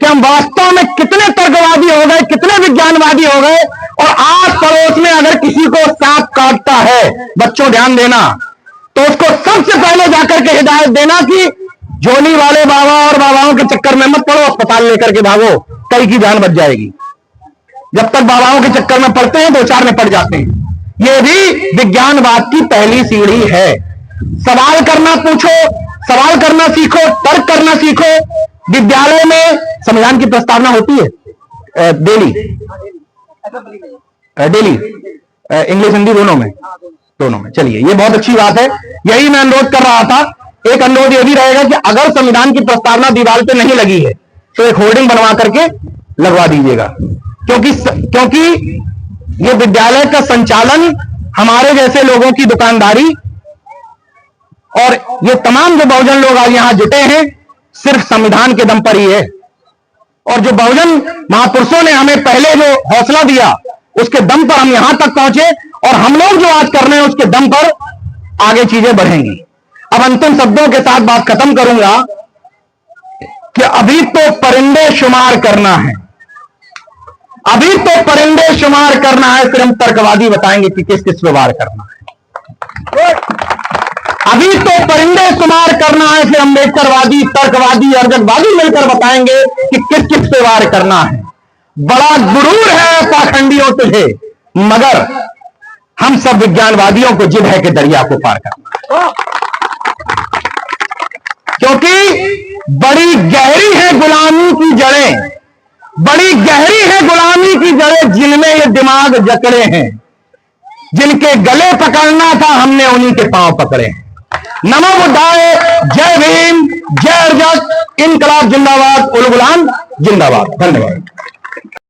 कि हम वास्तव में कितने तर्कवादी हो गए, कितने विज्ञानवादी हो गए। और आस पड़ोस में अगर किसी को सांप काटता है, बच्चों ध्यान देना, तो उसको सबसे पहले जाकर के हिदायत देना कि झोली वाले बाबा और बाबाओं के चक्कर में मत पड़ो, अस्पताल लेकर के भागो, कई की जान बच जाएगी। जब तक बाबाओं के चक्कर में पड़ते हैं 2-4 में पड़ जाते हैं। यह भी विज्ञानवाद की पहली सीढ़ी है। सवाल करना पूछो, सवाल करना सीखो, तर्क करना सीखो। विद्यालय में संविधान की प्रस्तावना होती है डेली इंग्लिश हिंदी दोनों में। चलिए, ये बहुत अच्छी बात है। यही मैं अनुरोध कर रहा था। एक अनुरोध यह भी रहेगा कि अगर संविधान की प्रस्तावना दीवार पे नहीं लगी है तो एक होर्डिंग बनवा करके लगवा दीजिएगा, क्योंकि ये विद्यालय का संचालन हमारे जैसे लोगों की दुकानदारी और ये तमाम जो बहुजन लोग आज यहां जुटे हैं सिर्फ संविधान के दम पर ही है। और जो बहुजन महापुरुषों ने हमें पहले जो हौसला दिया उसके दम पर हम यहां तक पहुंचे और हम लोग जो आज कर रहे हैं उसके दम पर आगे चीजें बढ़ेंगी। अब अंतिम शब्दों के साथ बात खत्म करूंगा कि अभी तो परिंदे शुमार करना है, अभी तो परिंदे शुमार करना है। फिर हम तर्कवादी बताएंगे कि किस किस पे वार करना है। अभी तो परिंदे शुमार करना है, फिर अम्बेडकरवादी, तर्कवादी, अर्जकवादी मिलकर बताएंगे कि किस किस पे वार करना है। बड़ा गुरूर है पाखंडियों तुझे, मगर हम सब विज्ञानवादियों को जिद है कि दरिया को पार करना है। क्योंकि बड़ी गहरी है गुलामी की जड़ें, बड़ी गहरी है गुलामी की जड़ें, जिनमें ये दिमाग जकड़े हैं। जिनके गले पकड़ना था हमने उन्हीं के पांव पकड़े हैं। नमो बुद्धाय, जय भीम, जय अर्जक, इनकलाब जिंदाबाद, उल गुलाम जिंदाबाद। धन्यवाद।